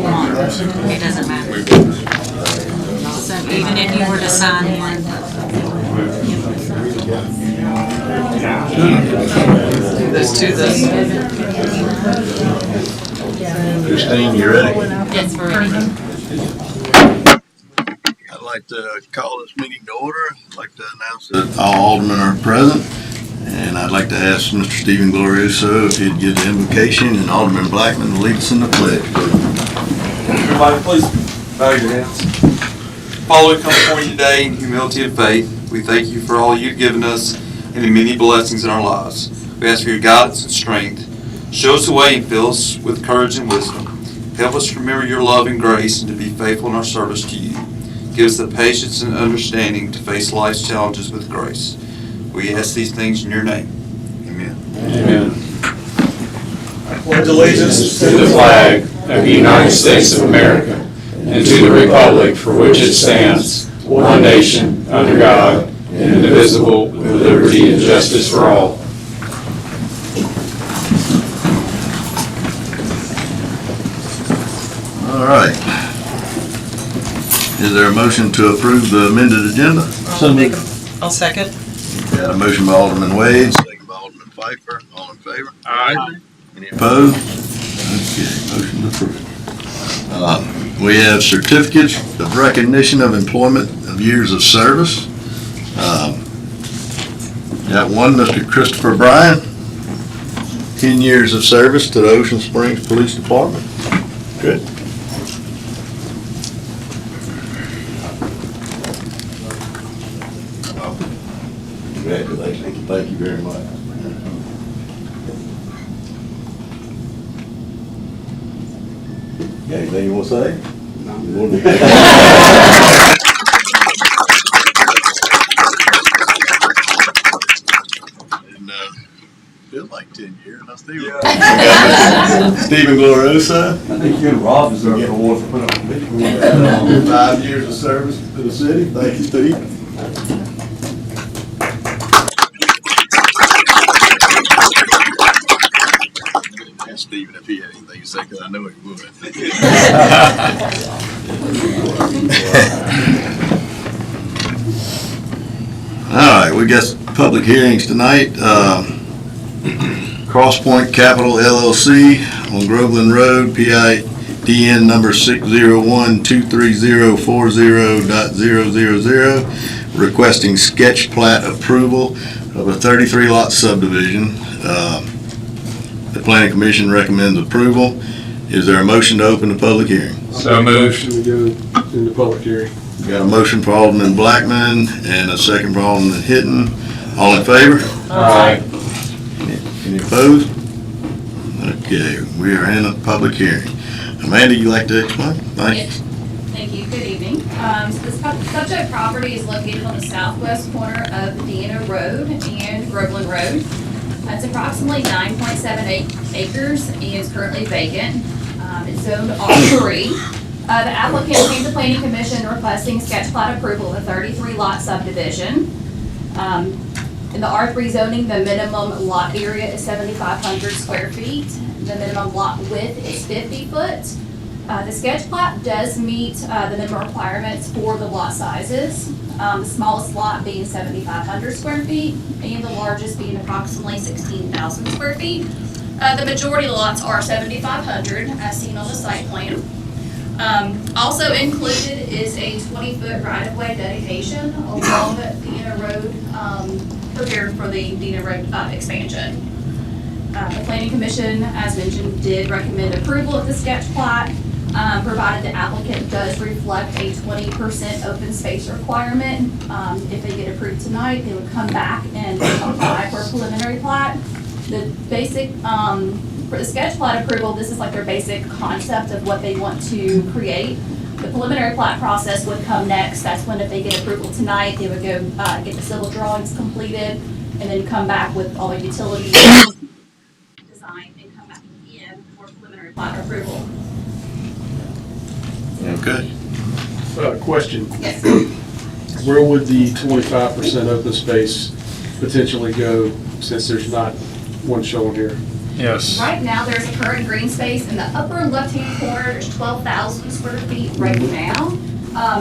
right one. It doesn't matter. So even if you were to sign one. There's two this. Christine, you ready? Yes, we're ready. I'd like to call this meeting to order. I'd like to announce that all aldermen are present. And I'd like to ask Mr. Stephen Glorioso if he'd give the invocation, and Alderman Blackman will lead us in the pledge. Everybody, please bow your heads. Father, we come before you today in humility and faith. We thank you for all you've given us and the many blessings in our lives. We ask for your guidance and strength. Show us the way and fill us with courage and wisdom. Help us to remember your love and grace and to be faithful in our service to you. Give us the patience and understanding to face life's challenges with grace. We ask these things in your name. Amen. Amen. I pledge allegiance To the flag of the United States of America and to the republic for which it stands, one nation, under God, indivisible, with liberty and justice for all. All right. Is there a motion to approve the amended agenda? I'll second. Got a motion by Alderman Wade, second by Alderman Pfeiffer. All in favor? Aye. Any opposed? Okay, motion approved. We have certificates of recognition of employment of years of service. Got one, Mr. Christopher Bryan, 10 years of service to the Ocean Springs Police Department. Good. Congratulations. Thank you very much. Got anything you want to say? No. And feels like 10 years. I still. Stephen Glorioso. I think you and Rob deserve an award for putting up a big one. 5 years of service to the city. Thank you, Steve. Ask Stephen if he had anything to say, because I know he would. All right, we got public hearings tonight. Crosspoint Capital LLC on Groveland Road, PIDN number 601-23040.000, requesting sketch plat approval of a 33-lot subdivision. The Planning Commission recommends approval. Is there a motion to open the public hearing? So moved. We go into public hearing. Got a motion for Alderman Blackman and a second for Alderman Hinton. All in favor? Aye. Any opposed? Okay, we are in a public hearing. Amanda, you like to explain? Thank you. Thank you. Good evening. So this subject property is located on the southwest corner of Deanna Road and Groveland Road. It's approximately 9.7 acres and is currently vacant. It's zoned R3. The applicant came to the Planning Commission requesting sketch plat approval of a 33-lot subdivision. In the R3 zoning, the minimum lot area is 7,500 square feet. The minimum lot width is 50 foot. The sketch plat does meet the minimum requirements for the lot sizes. The smallest lot being 7,500 square feet and the largest being approximately 16,000 square feet. The majority of the lots are 7,500 as seen on the site plan. Also included is a 20-foot right-of-way dedication along Deanna Road, prepared for the Deanna Road expansion. The Planning Commission, as mentioned, did recommend approval of the sketch plat, provided the applicant does reflect a 20% open space requirement. If they get approved tonight, they would come back and apply for a preliminary plat. The basic, for the sketch plat approval, this is like their basic concept of what they want to create. The preliminary plat process would come next. That's when, if they get approval tonight, they would go get the civil drawings completed and then come back with all the utilities design and come back again for preliminary plat approval. Okay. Question. Yes. Where would the 25% open space potentially go, since there's not one shown here? Yes. Right now, there's a current green space in the upper left-hand corner, there's 12,000 square feet right now.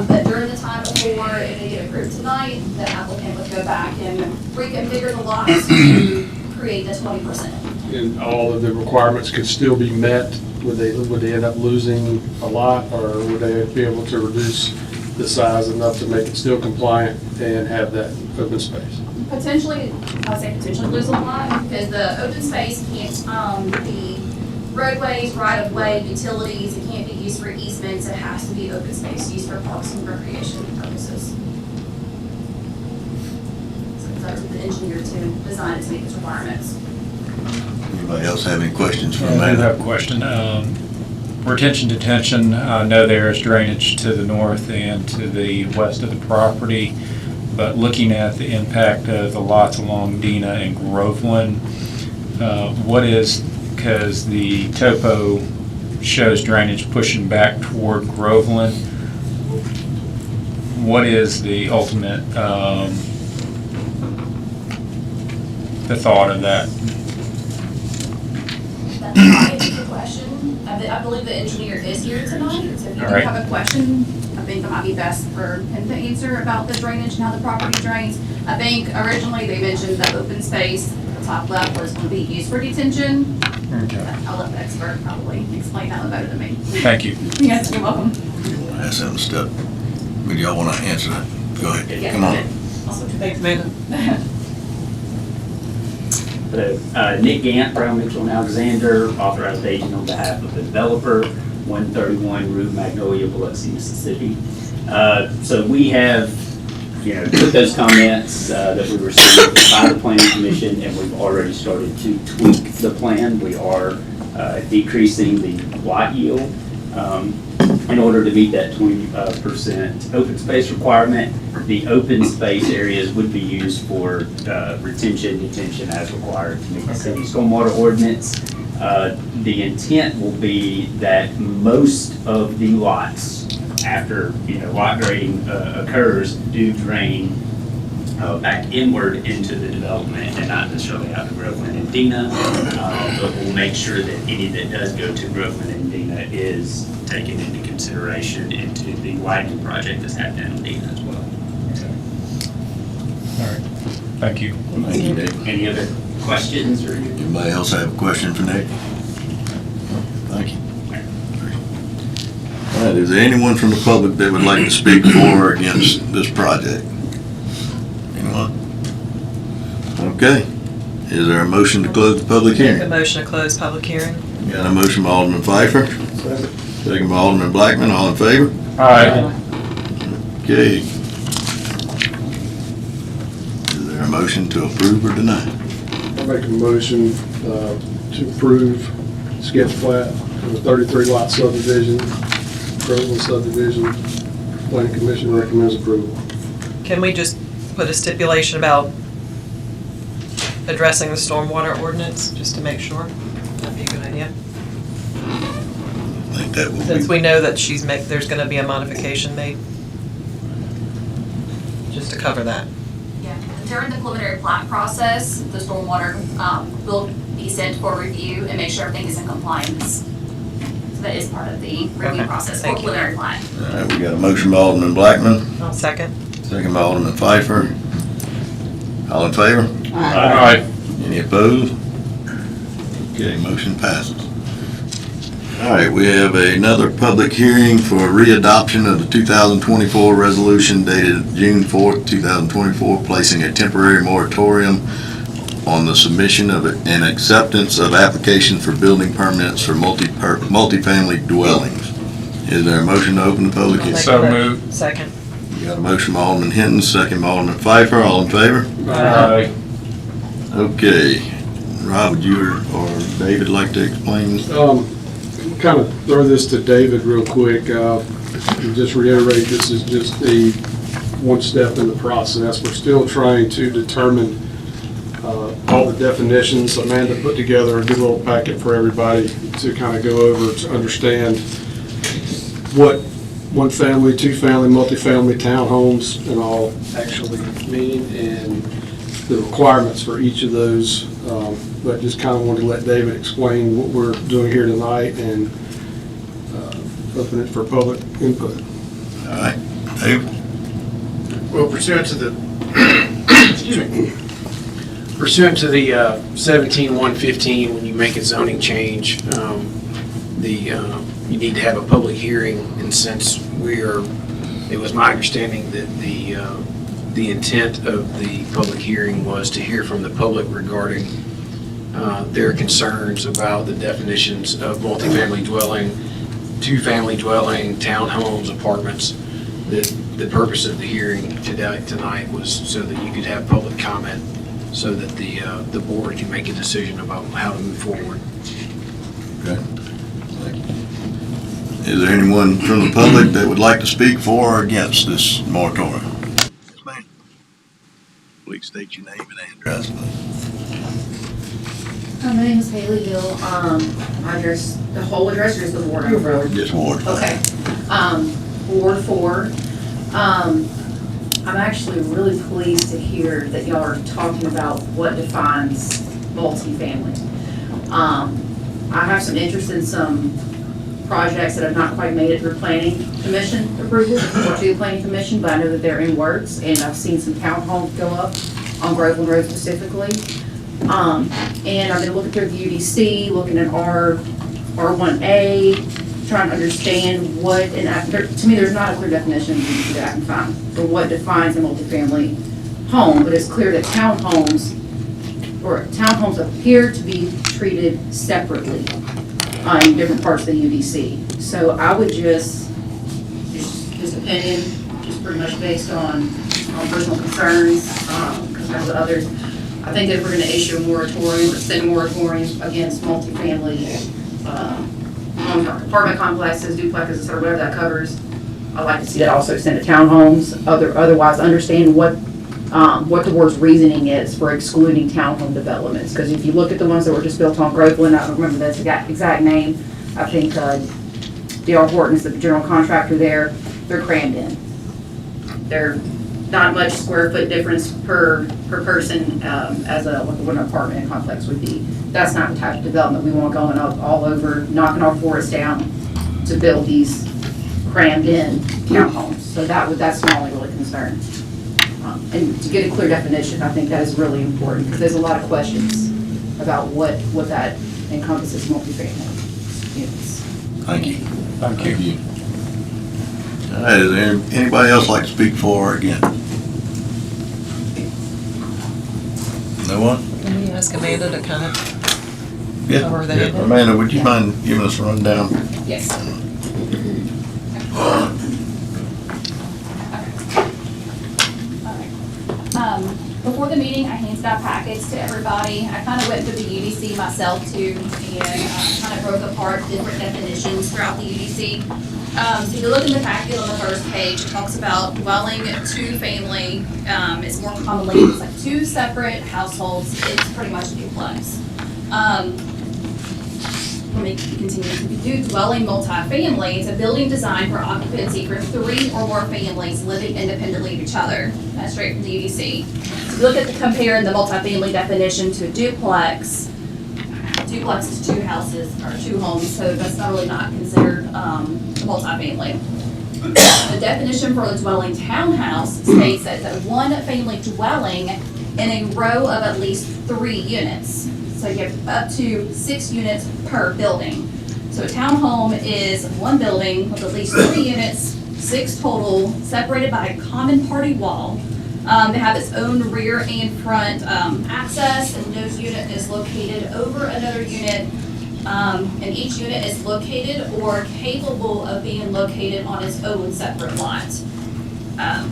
But during the time before, if they get approved tonight, the applicant would go back and reconfigure the lots to create the 20%. And all of the requirements could still be met? Would they end up losing a lot, or would they be able to reduce the size enough to make it still compliant and have that open space? Potentially, I'll say potentially lose a lot, because the open space can't, the roadways, right-of-way, utilities, it can't be used for easements, it has to be open space, used for parks and recreation purposes. So it's up to the engineer to design it to meet those requirements. Anybody else have any questions for I do Amanda? have a question. Retention detention, I know there is drainage to the north and to the west of the property, but looking at the impact of the lots along Dina and Groveland, what is, because the topo shows drainage pushing back toward Groveland, what is the ultimate, the thought of that? That's my answer question. I believe the engineer is here tonight, so if you do All right. have a question, I think it might be best for him to answer about the drainage and how the property drains. I think originally they mentioned the open space, the top left, was going to be used for detention. Okay. I'll let the expert probably explain that one better than me. Thank you. Yes, you're welcome. Ask them to step. Would y'all want to answer that? Go ahead. Yeah, Come on. I'll switch it. Thanks, Amanda. Nick Gant, Brown Mitchell and Alexander, authorized agent on behalf of the developer, 131 Route Magnolia, Biloxi, Mississippi. So we have, took those comments that we received by the planning commission, and we've already started to tweak the plan. We are decreasing the lot yield in order to meet that 20% open space requirement. The open space areas would be used for retention, detention as required to meet the city stormwater ordinance. The intent will be that most of the lots, after lot grading occurs, do drain back inward into the development and not necessarily out to Groveland and Dina. But we'll make sure that any that does go to Groveland and Dina is taken into consideration into the widening project that's happening in Dina as well. All right. Thank you. Thank you, Nick. Any other questions or? Anybody else have a question for Nick? Thank you. All right, is there anyone from the public that would like to speak for or against this project? Anyone? Okay. Is there a motion to close the public Make a hearing? motion to close public hearing. Got a motion by Alderman Pfeiffer, second by Alderman Blackman, all in favor? Aye. Okay. Is there a motion to approve or deny? I'll make a motion to approve sketch plat of the 33 lot subdivision, Groveland subdivision. Planning commission recommends approval. Can we just put a stipulation about addressing the stormwater ordinance, just to make sure? That'd be a good idea. I think that will Since be, we know that there's gonna be a modification made. Just to cover that. Yeah, during the preliminary plat process, the stormwater will be sent for review and make sure everything is in compliance. So that is part of the review Okay, process for thank you. preliminary plat. all right, we got a motion by Alderman Blackman, I'll second. second by Alderman Pfeiffer. All in favor? Aye. Any opposed? Okay, motion passes. All right, we have another public hearing for readoption of the 2024 resolution dated June 4th, 2024, placing a temporary moratorium on the submission of and acceptance of applications for building permits for multifamily dwellings. Is there a motion to open the public I'll hearing? make So a mo- moved. Second. We got a motion by Alderman Hinton, second by Alderman Pfeiffer, all in favor? Aye. Okay, Rob, would you or David like to explain? Kind of throw this to David real quick. And just reiterate, this is just the one step in the process. We're still trying to determine all the definitions. Amanda put together a good little packet for everybody to kind of go over to understand what one family, two family, multifamily townhomes and all actually mean, and the requirements for each of those But just kind of wanted to let David explain what we're doing here tonight and open it for public input. All right, David? Well, pursuant to the, excuse me, pursuant to the 17-115, when you make a zoning change, you need to have a public hearing, and since it was my understanding that the intent of the public hearing was to hear from the public regarding their concerns about the definitions of multifamily dwelling, two-family dwelling, townhomes, apartments. The purpose of the hearing tonight was so that you could have public comment, so that the board can make a decision about how to move forward. Okay. Is there anyone from the public that would like to speak for or against this moratorium? Yes, ma'am. Please state your name and address, please. My name is Haley Hill. My address, the whole address, or is the ward I'm from? Just ward. Okay. Ward 4. I'm actually really pleased to hear that y'all are talking about what defines multifamily. I have some interest in some projects that have not quite made it through planning commission approval or to the planning commission, but I know that they're in works, and I've seen some townhomes go up on Groveland Road specifically. And I've been looking through the UDC, looking at R1A, trying to understand what, and to me, there's not a clear definition that I can find for what defines a multifamily home, but it's clear that townhomes appear to be treated separately in different parts of the UDC. So I would just opinion, just pretty much based on personal concerns of others. I think that if we're going to issue a moratorium or extend a moratorium against multifamily apartment complexes, duplexes, or whatever that covers, I'd like to see that also extend to townhomes. Otherwise, understand what the board's reasoning is for excluding townhome developments. Because if you look at the ones that were just built on Groveland, I don't remember the exact name. I think D.R. Horton is the general contractor there. They're crammed in. They're not much square foot difference per person as what an apartment complex would be. That's not the type of development we want going up all over, knocking our forests down to build these crammed in townhomes. So that's my only really concern. And to get a clear definition, I think that is really important, because there's a lot of questions about what that encompasses multifamily units. Thank you. Thank you. All right, is there anybody else like to speak for or against? No one? Can we ask Amanda to kind of Yeah. cover that? Yeah. Amanda, would you mind giving us a rundown? Yes. Before the meeting, I handed out packets to everybody. I kind of went through the UDC myself too, and kind of broke apart different definitions throughout the UDC. So if you look in the packet on the first page, it talks about dwelling, two-family. It's more commonly, it's like two separate households. It's pretty much a duplex. Let me continue. If you do dwelling multifamily, it's a building designed for occupancy for 3 or more families living independently of each other. That's straight from the UDC. So if you look at comparing the multifamily definition to a duplex, duplex is 2 houses or 2 homes, so that's not considered multifamily. The definition for a dwelling townhouse states that it's a 1-family dwelling in a row of at least 3 units. So you have up to 6 units per building. So a townhome is 1 building with at least 3 units, 6 total, separated by a common party wall. They have its own rear and front access, and no unit is located over another unit. And each unit is located or capable of being located on its own separate lot.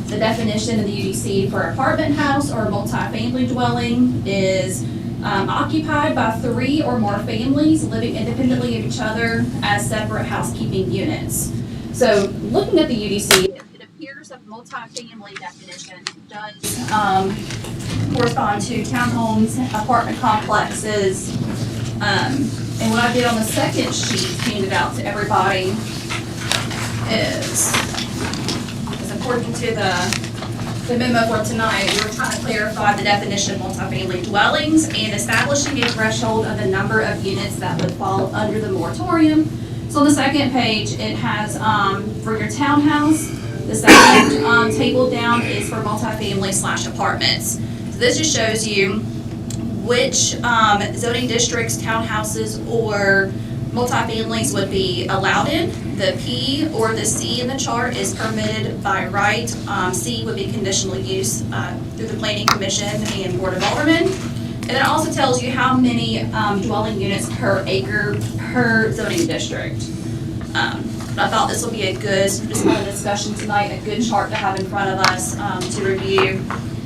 The definition in the UDC for apartment house or multifamily dwelling is occupied by 3 or more families living independently of each other as separate housekeeping units. So looking at the UDC, it appears that the multifamily definition does correspond to townhomes, apartment complexes. And what I did on the second sheet handed out to everybody is according to the the memo for tonight, we were trying to clarify the definition of multifamily dwellings and establishing a threshold of the number of units that would fall under the moratorium. So on the second page, it has, for your townhouse, the second table down is for multifamily / apartments. So this just shows you which zoning districts, townhouses, or multifamilies would be allowed in. The P or the C in the chart is permitted by right. C would be conditional use through the Planning Commission and Board of Aldermen. And it also tells you how many dwelling units per acre per zoning district. I thought this would be a good, just had a discussion tonight, a good chart to have in front of us to review.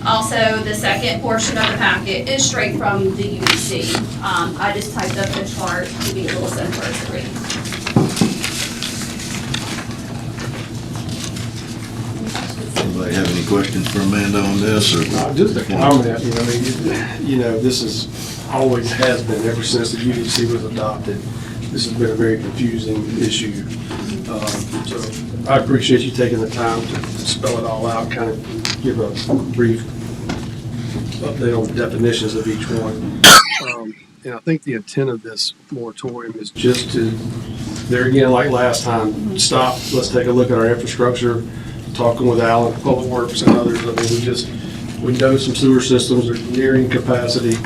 Also, the second portion of the packet is straight from the UDC. I just typed up the chart to be a little simpler to read. Anybody have any questions for Amanda on this, or? Just a comment, this is, always has been, ever since the UDC was adopted. This has been a very confusing issue. So I appreciate you taking the time to spell it all out, kind of give a brief update on the definitions of each one. And I think the intent of this moratorium is just to, there again, like last time, stop, let's take a look at our infrastructure, talking with Alan, Public Works and others. I mean, we know some sewer systems are nearing capacity.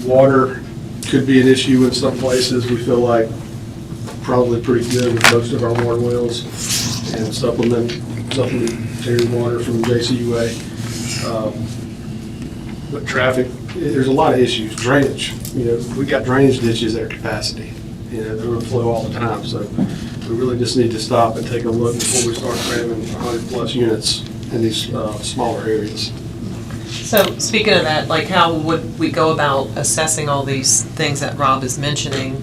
Water could be an issue in some places. We feel like probably pretty good with most of our water wells and supplementary water from JCUA. But traffic, there's a lot of issues. Drainage, we got drainage ditches at capacity. They're going to flow all the time. So we really just need to stop and take a look before we start cramming 100+ units in these smaller areas. So speaking of that, like how would we go about assessing all these things that Rob is mentioning?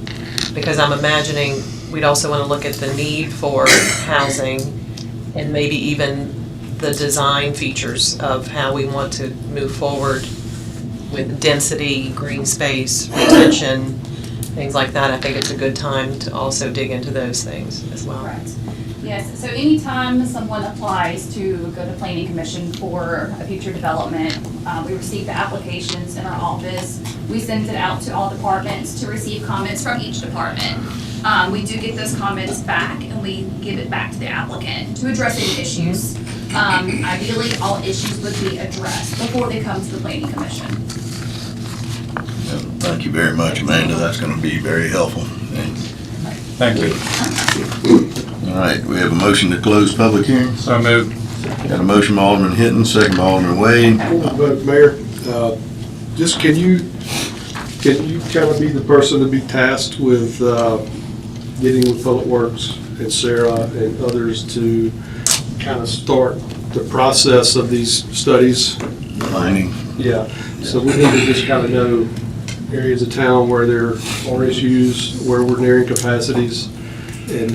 Because I'm imagining we'd also want to look at the need for housing and maybe even the design features of how we want to move forward with density, green space, retention, things like that. I think it's a good time to also dig into those things as well. Correct. Yes, so anytime someone applies to go to Planning Commission for a future development, we receive the applications in our office. We send it out to all departments to receive comments from each department. We do get those comments back and we give it back to the applicant to address any issues. Ideally, all issues would be addressed before they come to the Planning Commission. Thank you very much, Amanda. That's going to be very helpful. Thank you. All right, we have a motion to close public hearing. So moved. Got a motion by Alderman Hinton, second by Alderman Wade. But Mayor, just can you kind of be the person to be tasked with getting with Public Works and Sarah and others to kind of start the process of these studies? Mining. Yeah, so we need to just kind of know areas of town where there are issues, where we're nearing capacities, and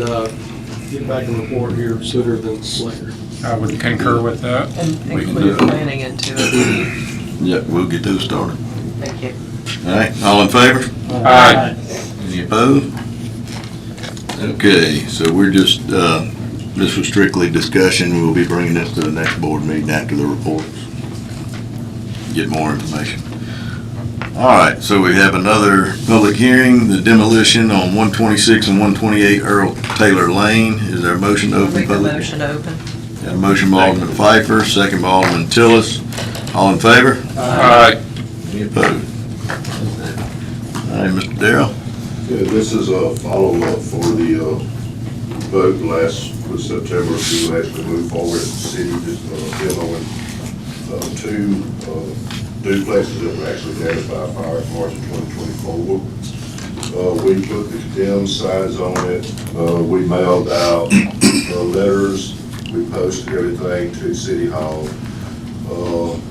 get back and report here sooner than later. I would concur with that. And We can include do it. planning into it. Yep, we'll get those started. Thank you. All right, all in favor? Aye. Any opposed? Okay, so we're just, this was strictly discussion. We'll be bringing this to the next board meeting after the reports. Get more information. All right, so we have another public hearing, the demolition on 126 and 128 Earl Taylor Lane. Is there a motion to open Make a public? motion to open. Got a motion by Alderman Pfeiffer, second by Alderman Tillis. All in favor? Aye. Any opposed? All right, Mr. Darrell. Yeah, this is a follow-up for the vote last September to actually move forward. The city just demoing two duplexes that were actually damaged by a fire in March of 2024. We put the condemned signs on it. We mailed out letters. We posted everything to City Hall.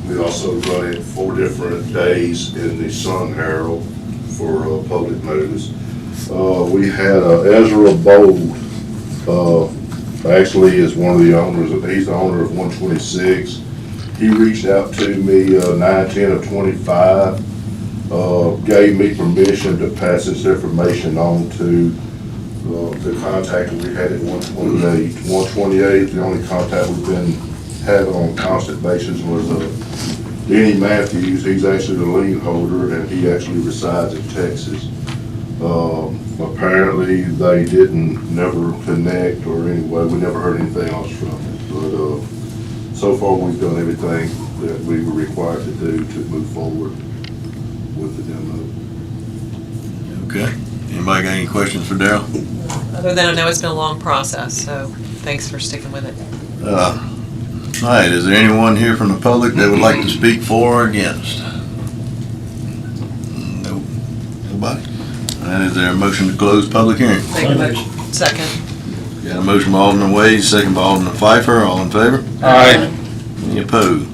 We also run it 4 different days in the Sun Herald for public notice. We had Ezra Bold, actually is one of the owners, he's the owner of 126. He reached out to me 9/10 of 25, gave me permission to pass this information on to the contact that we had at 128. 128, the only contact we've been had on a constant basis was Denny Matthews. He's actually the lien holder, and he actually resides in Texas. Apparently, they didn't never connect, or anyway, we never heard anything else from it. But so far, we've done everything that we were required to do to move forward with the demo. Okay. Anybody got any questions for Darrell? Other than I know it's been a long process, so thanks for sticking with it. All right, is there anyone here from the public that would like to speak for or against? Nope. Nobody? All right, is there a motion to close public hearing? Make a motion. Second. Got a motion by Alderman Wade, second by Alderman Pfeiffer, all in favor? Aye. Any opposed?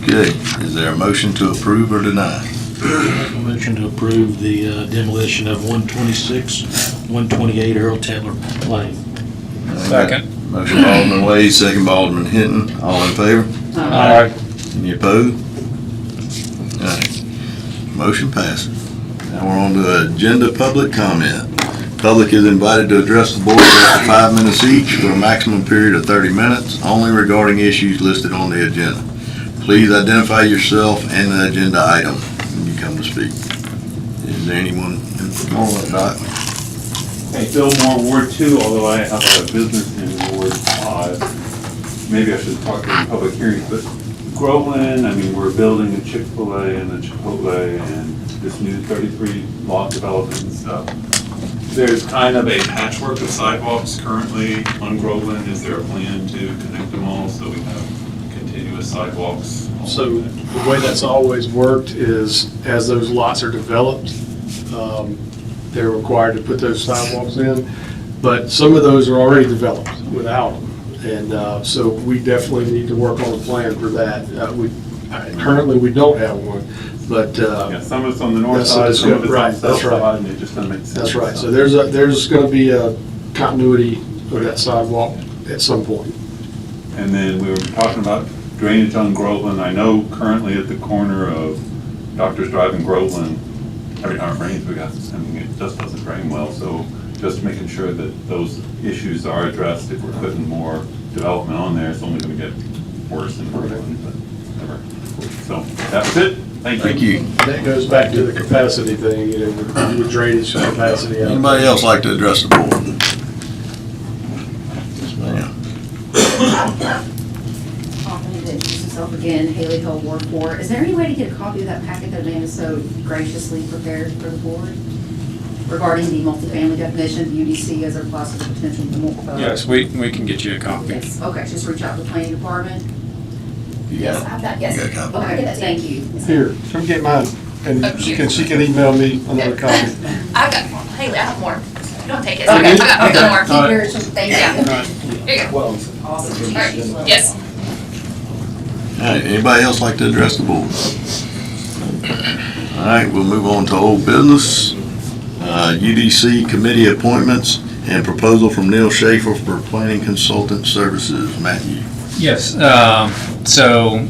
Okay, is there a motion to approve or deny? Make a motion to approve the demolition of 126, 128 Earl Taylor Lane. Second. Motion by Alderman Wade, second by Alderman Hinton, all in favor? Aye. Any opposed? All right, motion passes. Now we're on to agenda public comment. Public is invited to address the board for up to 5 minutes each for a maximum period of 30 minutes, only regarding issues listed on the agenda. Please identify yourself and the agenda item when you come to speak. Is there anyone in the dot? Hey, Bill Moore, Ward 2, although I have a business in Ward 5, maybe I should talk in public hearings, but Groveland, I mean, we're building a Chick-fil-A and a Chipotle and this new 33 lot development and stuff. There's kind of a patchwork of sidewalks currently on Groveland. Is there a plan to connect them all so we have continuous sidewalks? So the way that's always worked is as those lots are developed, they're required to put those sidewalks in, but some of those are already developed without them. And so we definitely need to work on a plan for that. Currently, we don't have one, but. Yeah, some of it's on the north that's side, some of it's on right, the that's south right. side, and it just doesn't make sense. That's right. So there's going to be a continuity of that sidewalk at some point. And then we were talking about drainage on Groveland. I know currently at the corner of Doctor's Drive and Groveland, every time it rains, it just doesn't drain well. So just making sure that those issues are addressed. If we're putting more development on there, it's only going to get worse in Groveland, but never. So that's it. Thank you. That goes back to the capacity thing, with drainage capacity. Anybody else like to address the board? Yes, ma'am. Myself again, Haley Hill, Ward 4. Is there any way to get a copy of that packet that Amanda so graciously prepared for the board regarding the multifamily definition of UDC as it applies to the potential? Yes, we can get you a copy. Yes, okay, just reach out to the planning department. Yes, I have that, yes. You got a copy? Okay, thank you. Here, come get mine, and she can email me another copy. I've got more. Haley, I have more. Don't take it. Okay. I got more. All right. Here, so thank you. Here you go. Well, Awesome. All right, yes. All right, anybody else like to address the board? All right, we'll move on to old business. UDC committee appointments and proposal from Neil Schaefer for planning consultant services. Matthew. Yes, so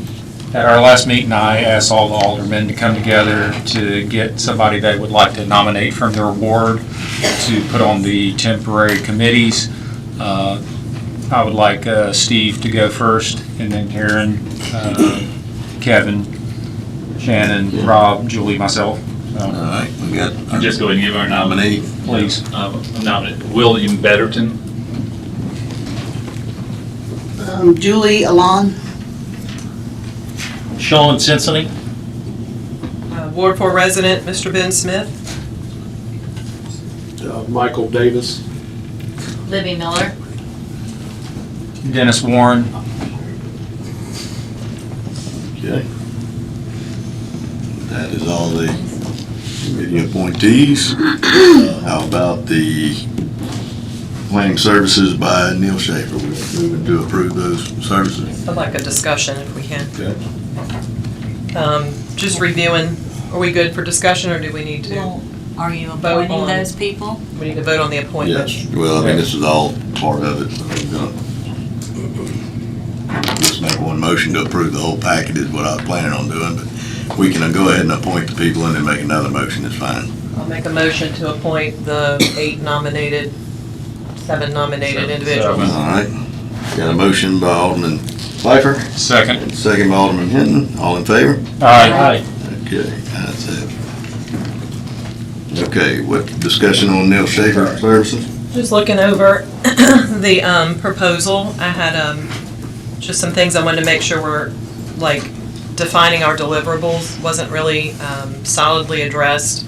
at our last meeting, I asked all the aldermen to come together to get somebody they would like to nominate from their ward to put on the temporary committees. I would like Steve to go first, and then Karen, Kevin, Shannon, Rob, Julie, myself. All right, we got. I'm just going to give our nominee, please. Nominate William Betterton. Julie Alon. Sean Cincinnati. Ward 4 resident, Mr. Ben Smith. Michael Davis. Libby Miller. Dennis Warren. Okay. That is all the committee appointees. How about the planning services by Neil Schaefer? We're moving to approve those services. I'd like a discussion if we can. Okay. Just reviewing, are we good for discussion or do we need to? Well, are you Vote appointing on- those people? We need to vote on the appointment. Yes, well, I mean, this is all part of it. So we're gonna just make one motion to approve the whole packet is what I was planning on doing, but we can go ahead and appoint the people and then make another motion, it's fine. I'll make a motion to appoint the 7 nominated individuals. All right, Got a motion by Alderman Pfeiffer, Second. and second by Alderman Hinton. All in favor? Aye. Okay, that's it. Okay, what discussion on Neil Schaefer services? Just looking over the proposal, I had just some things I wanted to make sure were, like, defining our deliverables wasn't really solidly addressed.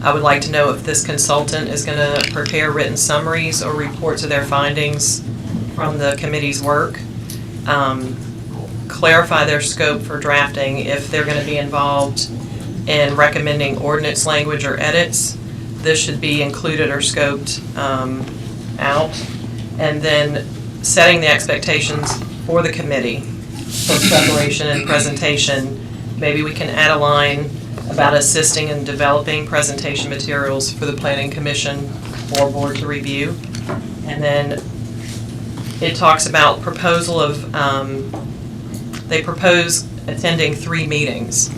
I would like to know if this consultant is going to prepare written summaries or reports of their findings from the committee's work. Clarify their scope for drafting, if they're going to be involved in recommending ordinance language or edits. This should be included or scoped out. And then setting the expectations for the committee for preparation and presentation. Maybe we can add a line about assisting in developing presentation materials for the Planning Commission or board to review. And then it talks about proposal of, they propose attending 3 meetings.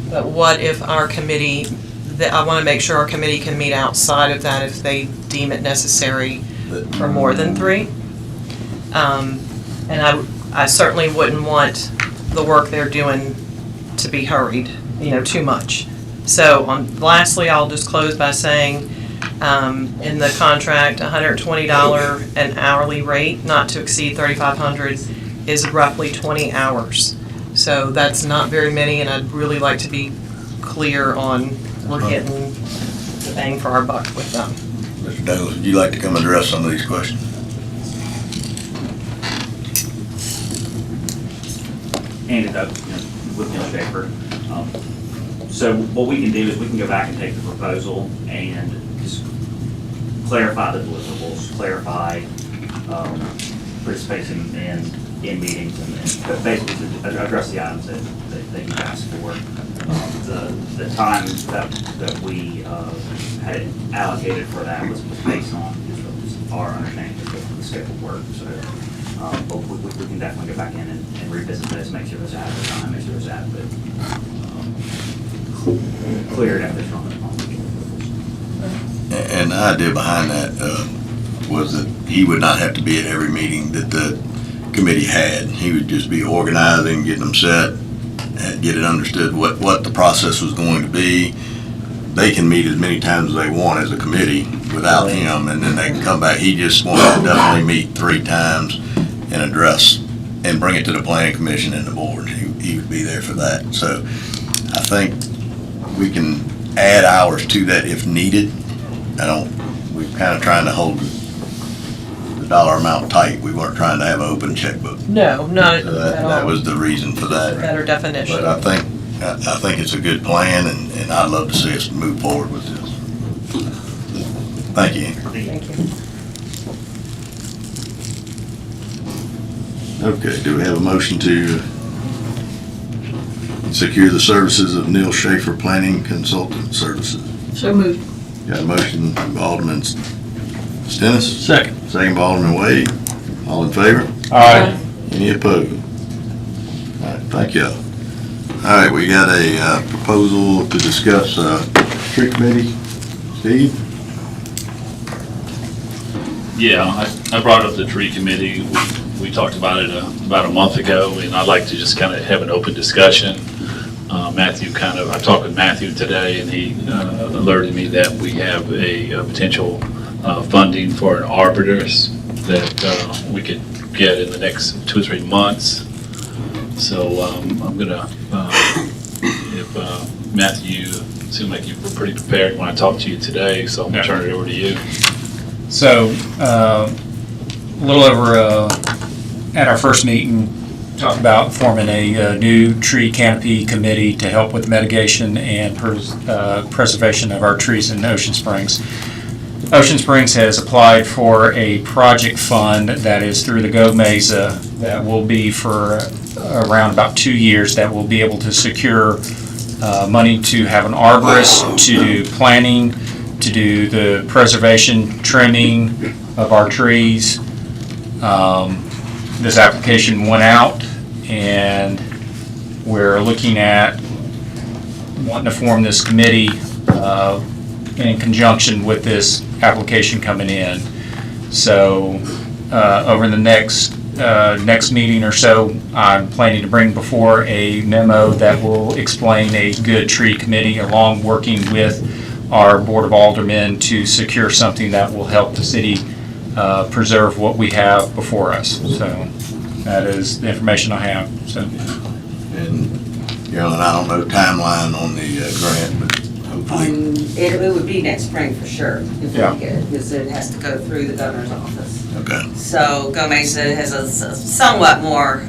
But what if our committee, I want to make sure our committee can meet outside of that if they deem it necessary for more than 3. And I certainly wouldn't want the work they're doing to be hurried, too much. So lastly, I'll just close by saying, in the contract, $120 an hourly rate, not to exceed $3,500, is roughly 20 hours. So that's not very many, and I'd really like to be clear on we're getting the bang for our buck with them. Mr. Douglas, would you like to come address some of these questions? Handed up with Neil Schaefer. So what we can do is we can go back and take the proposal and just clarify the deliverables, clarify participation in meetings, and basically address the items that you asked for. The time that we had allocated for that was based on our understanding of the scheduled work. So, but we can definitely go back in and revisit this, make sure there's adequate time, make sure there's adequate clear definition on the And the idea behind that was that he would not have to be at every meeting that the committee had. He would just be organizing, getting them set, and get it understood what the process was going to be. They can meet as many times as they want as a committee without him, and then they can come back. He just wanted to definitely meet 3 times and address and bring it to the Planning Commission and the board. He would be there for that. So I think we can add hours to that if needed. We're kind of trying to hold the dollar amount tight. We weren't trying to have an open checkbook. No, not So at all. that was the reason for that. Better definition. But I think it's a good plan, and I'd love to see us move forward with this. Thank you, Andrew. Thank you. Okay, do we have a motion to secure the services of Neil Schaefer Planning Consultant Services? So moved. Got a motion by Alderman Stennis? Second. Second by Alderman Wade. All in favor? Aye. Any opposed? All right, thank you. All right, we got a proposal to discuss tree committee. Steve? Yeah, I brought up the tree committee. We talked about it about a month ago, and I'd like to just kind of have an open discussion. I talked with Matthew today, and he alerted me that we have a potential funding for an arborist that we could get in the next 2 or 3 months. So I'm gonna, if Matthew, seemed like you were pretty prepared when I talked to you today, so I'm gonna turn it over to you. So, a little over, at our first meeting, talked about forming a new tree canopy committee to help with mitigation and preservation of our trees in Ocean Springs. Ocean Springs has applied for a project fund that is through the Go Mesa that will be for around about 2 years, that will be able to secure money to have an arborist, to do planning, to do the preservation, trimming of our trees. This application went out, and we're looking at wanting to form this committee in conjunction with this application coming in. So over the next next meeting or so, I'm planning to bring before a memo that will explain a good tree committee along working with our Board of Aldermen to secure something that will help the city preserve what we have before us. So that is the information I have. So. And Carolyn, I don't know the timeline on the grant, but hopefully. It would be next spring for sure, if we Yeah. get it, because it has to go through the governor's office. Okay. So GOMESA has a somewhat more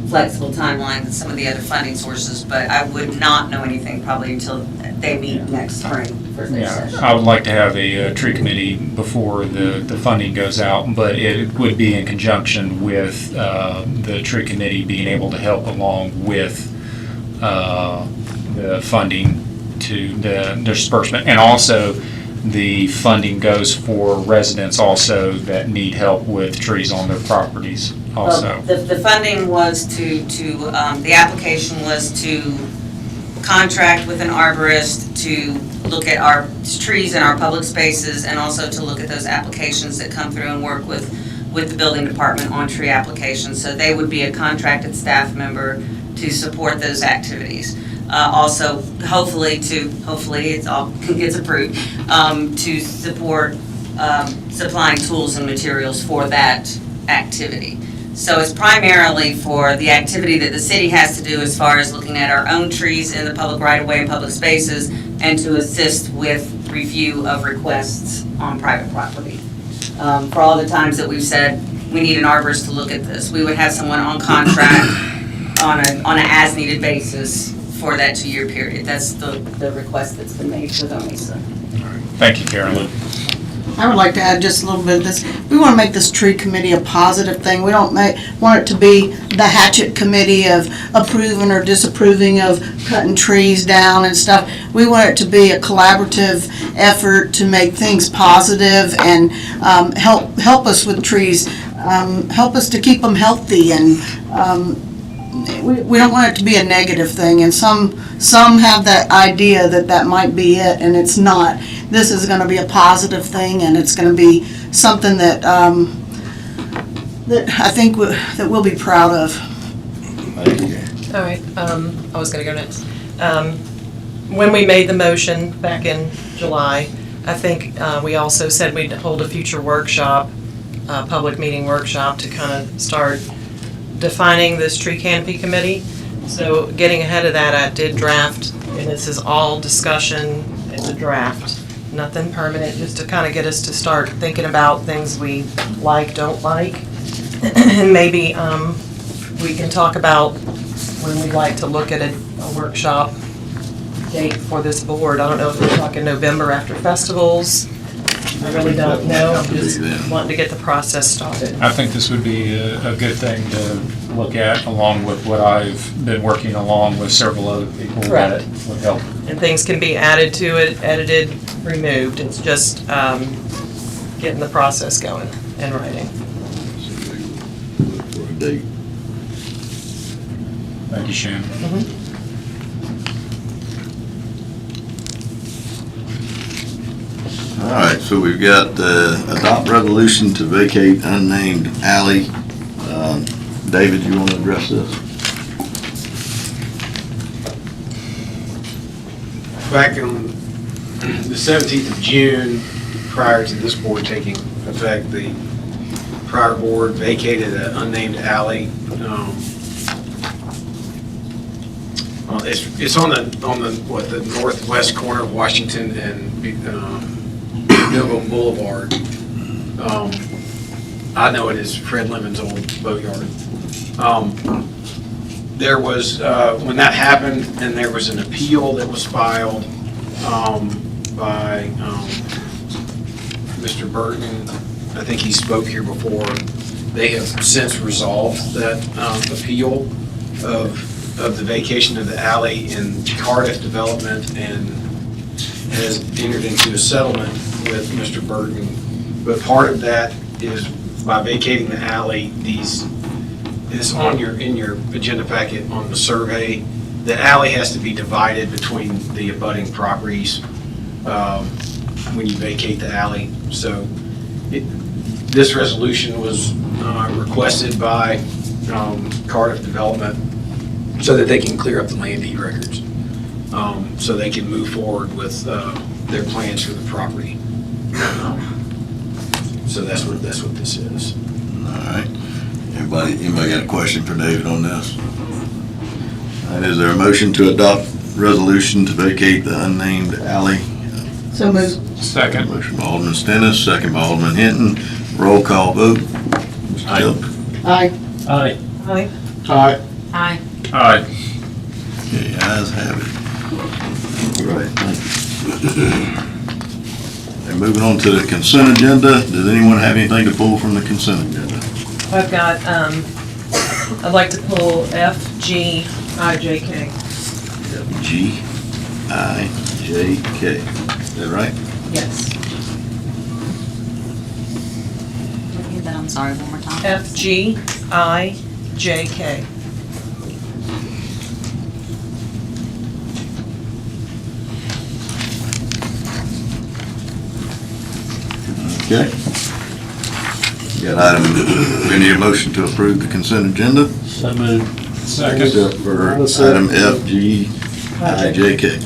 flexible timeline than some of the other funding sources, but I would not know anything probably until they meet next spring for their Yeah, session. I would like to have a tree committee before the funding goes out, but it would be in conjunction with the tree committee being able to help along with the funding to the disbursement. And also, the funding goes for residents also that need help with trees on their properties also. Well, the funding was the application was to contract with an arborist to look at our trees in our public spaces and also to look at those applications that come through and work with the building department on tree applications. So they would be a contracted staff member to support those activities. Also, hopefully it all gets approved, to support supplying tools and materials for that activity. So it's primarily for the activity that the city has to do as far as looking at our own trees in the public right-of-way and public spaces and to assist with review of requests on private property. For all the times that we've said, we need an arborist to look at this, we would have someone on contract on an as-needed basis for that 2-year period. That's the request that's been made for GOMESA. Thank you, Carolyn. I would like to add just a little bit of this. We want to make this tree committee a positive thing. We don't want it to be the hatchet committee of approving or disapproving of cutting trees down and stuff. We want it to be a collaborative effort to make things positive and help us with trees, help us to keep them healthy, and we don't want it to be a negative thing. And some have that idea that might be it, and it's not. This is going to be a positive thing, and it's going to be something that that I think that we'll be proud of. All right, I was gonna go next. When we made the motion back in July, I think we also said we'd hold a future workshop, public meeting workshop, to kind of start defining this tree canopy committee. So getting ahead of that, I did draft, and this is all discussion, it's a draft, nothing permanent, just to kind of get us to start thinking about things we like, don't like. And maybe we can talk about when we'd like to look at a workshop date for this board. I don't know if we're talking November after festivals. I really don't know. I'm just wanting to get the process started. I think this would be a good thing to look at, along with what I've been working along with several other people that would help. And things can be added to it, edited, removed. It's just getting the process going and writing. Look for a date. Thank you, Shannon. All right, so we've got adopt resolution to vacate unnamed alley. David, you want to address this? Back on the 17th of June, prior to this board taking effect, the prior board vacated an unnamed alley. It's on the northwest corner of Washington and Millville Boulevard. I know it is Fred Lemon's old boatyard. There was, when that happened, and there was an appeal that was filed by Mr. Burton. I think he spoke here before. They have since resolved that appeal of the vacation of the alley in Cardiff Development and has entered into a settlement with Mr. Burton. But part of that is by vacating the alley, is in your agenda packet on the survey. The alley has to be divided between the abutting properties when you vacate the alley. So This resolution was requested by Cardiff Development so that they can clear up the land deed records, so they can move forward with their plans for the property. So that's what this is. All right. Anybody got a question for David on this? All right, is there a motion to adopt resolution to vacate the unnamed alley? So moved. Second. Motion by Alderman Stennis, second by Alderman Hinton. Roll call vote. Mr. Tillman? Aye. Aye. Aye. Aye. Aye. Aye. Okay, ayes have it. All right, thank you. And moving on to the consent agenda, does anyone have anything to pull from the consent agenda? I've got, I'd like to pull F, G, I, J, K. G, I, J, K. Is that right? Yes. Repeat that, I'm sorry, one more time. F, G, I, J, K. Okay. Got item, we need a motion to approve the consent agenda. So moved. Second. Except for item F, G, I, J, K.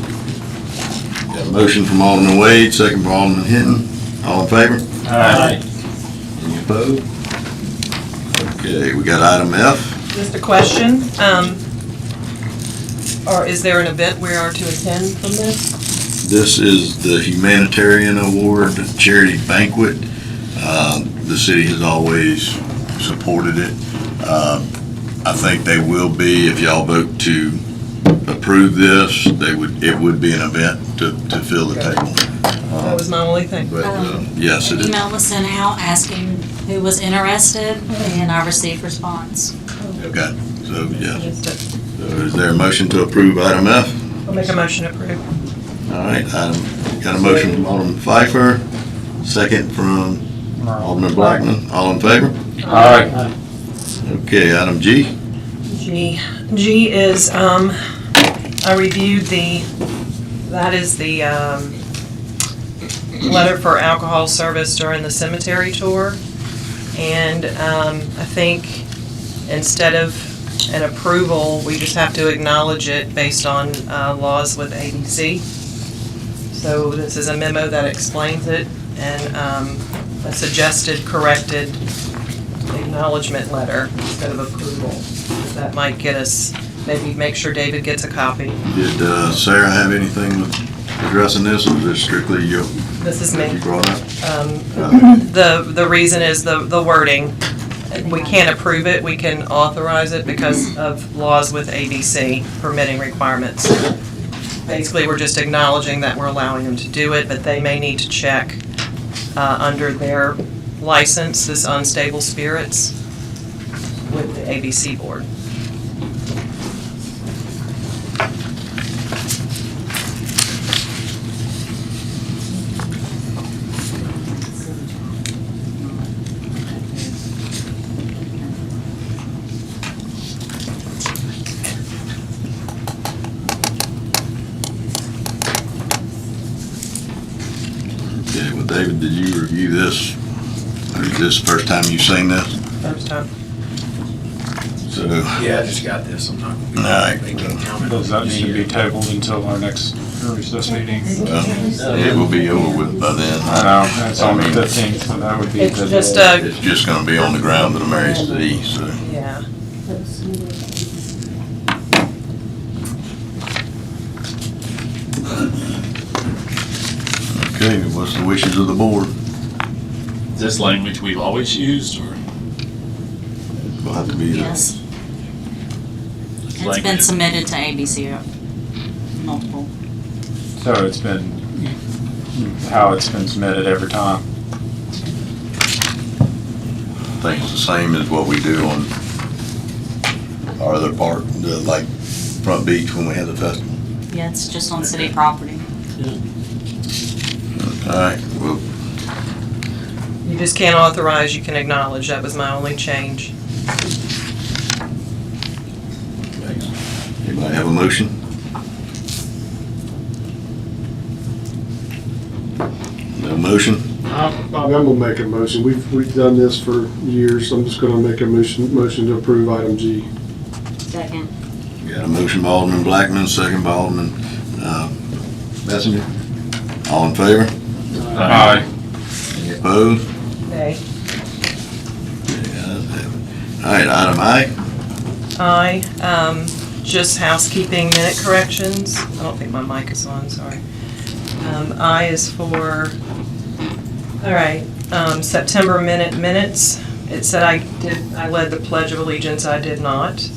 Got a motion from Alderman Wade, second from Alderman Hinton. All in favor? Aye. Any opposed? Okay, we got item F. Just a question, or is there an event we are to attend from this? This is the Humanitarian Award Charity Banquet. The city has always supported it. I think they will be, if y'all vote to approve this, it would be an event to fill the table. That was my only thing. But, yes, it An is. email was sent out asking who was interested, and I received response. Okay, so, yes. Just So is there a motion to approve item F? I'll make a motion to approve. All right, got a motion from Alderman Pfeiffer, second from Alderman Blackman. All in favor? Aye. Okay, item G. G is, I reviewed that is the letter for alcohol service during the cemetery tour. And I think instead of an approval, we just have to acknowledge it based on laws with ABC. So this is a memo that explains it, and a suggested corrected acknowledgement letter instead of approval. That might get us, maybe make sure David gets a copy. Did Sarah have anything with addressing this, or is this strictly you? This is me. You brought up? The reason is the wording. We can't approve it, we can authorize it because of laws with ABC permitting requirements. Basically, we're just acknowledging that we're allowing them to do it, but they may need to check under their license, this unstable spirits, with the ABC board. Okay, well, David, did you review this? Or is this the first time you've seen this? First time. So, Yeah, I just got this. I'm not all right. making a comment. Does that need to be tabled until our next recess meeting? Well, it will be over with by then. I know, it's on the 15th, so that would be. It's the- just It's just gonna be on the ground of the Mary C, so. yeah. Okay, what's the wishes of the board? Is this language we've always used, or? Will have to be. Yes. It's been language- submitted to ABC multiple. So it's been, how it's been submitted every time. I think it's the same as what we do on our other part, like Front Beach when we have the festival. Yeah, it's just on city property. All right, well, You just can't authorize, you can acknowledge. That was my only change. anybody have a motion? No motion? I'm gonna make a motion. We've done this for years, so I'm just gonna make a motion to approve item G. Second. We got a motion by Alderman Blackman, second by Alderman Messenger. All in favor? Aye. Any opposed? Okay. All right, item I. Just housekeeping minute corrections. I don't think my mic is on, sorry. I is for, all right, September minutes. It said I led the Pledge of Allegiance, I did not.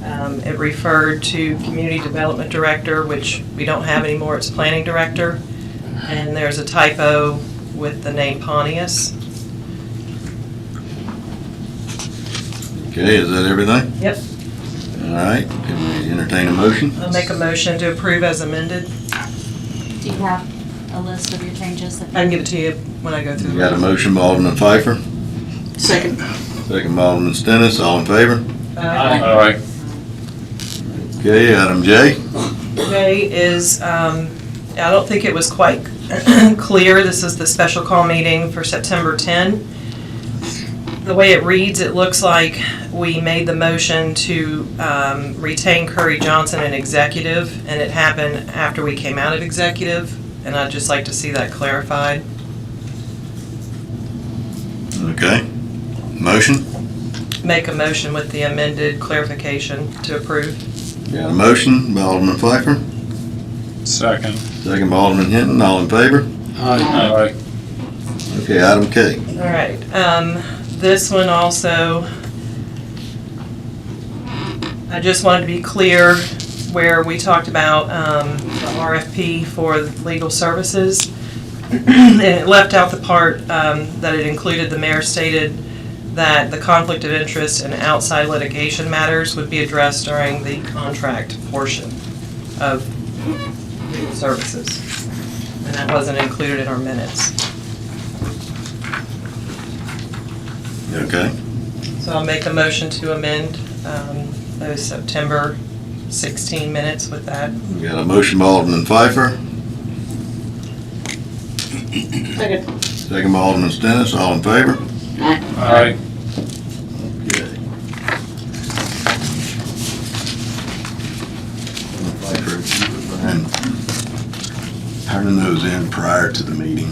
It referred to Community Development Director, which we don't have anymore, it's Planning Director. And there's a typo with the name Pontius. Okay, is that everything? Yep. All right, can we entertain a motion? I'll make a motion to approve as amended. Do you have a list of your changes? I can give it to you when I go through We the got a motion by Alderman Pfeiffer, second. second by Alderman Stennis, all in favor? Aye. Okay, item J. J is, I don't think it was quite clear, this is the special call meeting for September 10. The way it reads, it looks like we made the motion to retain Curry Johnson in executive, and it happened after we came out of executive, and I'd just like to see that clarified. Okay, motion? Make a motion with the amended clarification to approve. Got a motion by Alderman Pfeiffer, Second. second by Alderman Hinton, all in favor? Aye. Okay, item K. All right, this one also, I just wanted to be clear where we talked about the RFP for legal services. And it left out the part that it included, the mayor stated that the conflict of interest and outside litigation matters would be addressed during the contract portion of legal services. And that wasn't included in our minutes. Okay, So I'll make a motion to amend those September 16 minutes with that. we got a motion by Alderman Pfeiffer, Second. second by Alderman Stennis, all in favor? Aye. Okay. Pfeiffer, if you would mind turning those in prior to the meeting.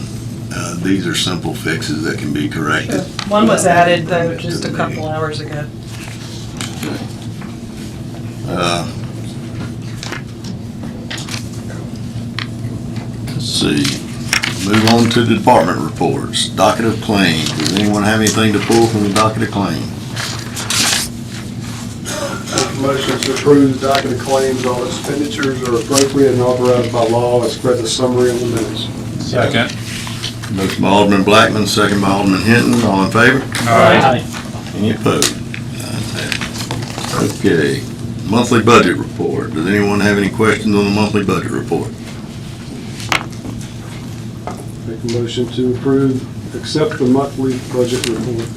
These are simple fixes that can be corrected. One was added though just a couple hours ago. Let's see, move on to the department reports, docket of claims. Does anyone have anything to pull from the docket of claims? Make a motion to approve the docket of claims. All expenditures are appropriate and authorized by law as per the summary in the minutes. Second. Motion by Alderman Blackman, second by Alderman Hinton, all in favor? Aye. Any opposed? Okay, monthly budget report. Does anyone have any questions on the monthly budget report? Make a motion to approve, accept the monthly budget report.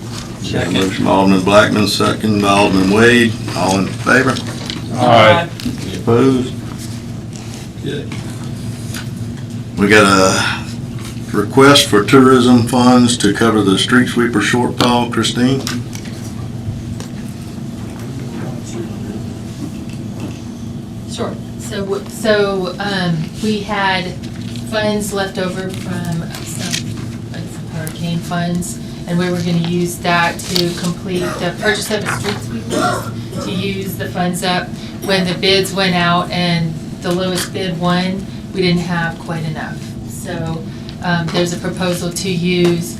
Got a motion by Alderman Blackman, second by Alderman Wade, all in favor? Aye. Any opposed? Okay. We got a request for tourism funds to cover the street sweeper shortfall. Christine? Sure. So we had funds left over from some hurricane funds, and we were going to use that to complete the purchase of a street sweeper, to use the funds up. When the bids went out and the lowest bid won, we didn't have quite enough. So there's a proposal to use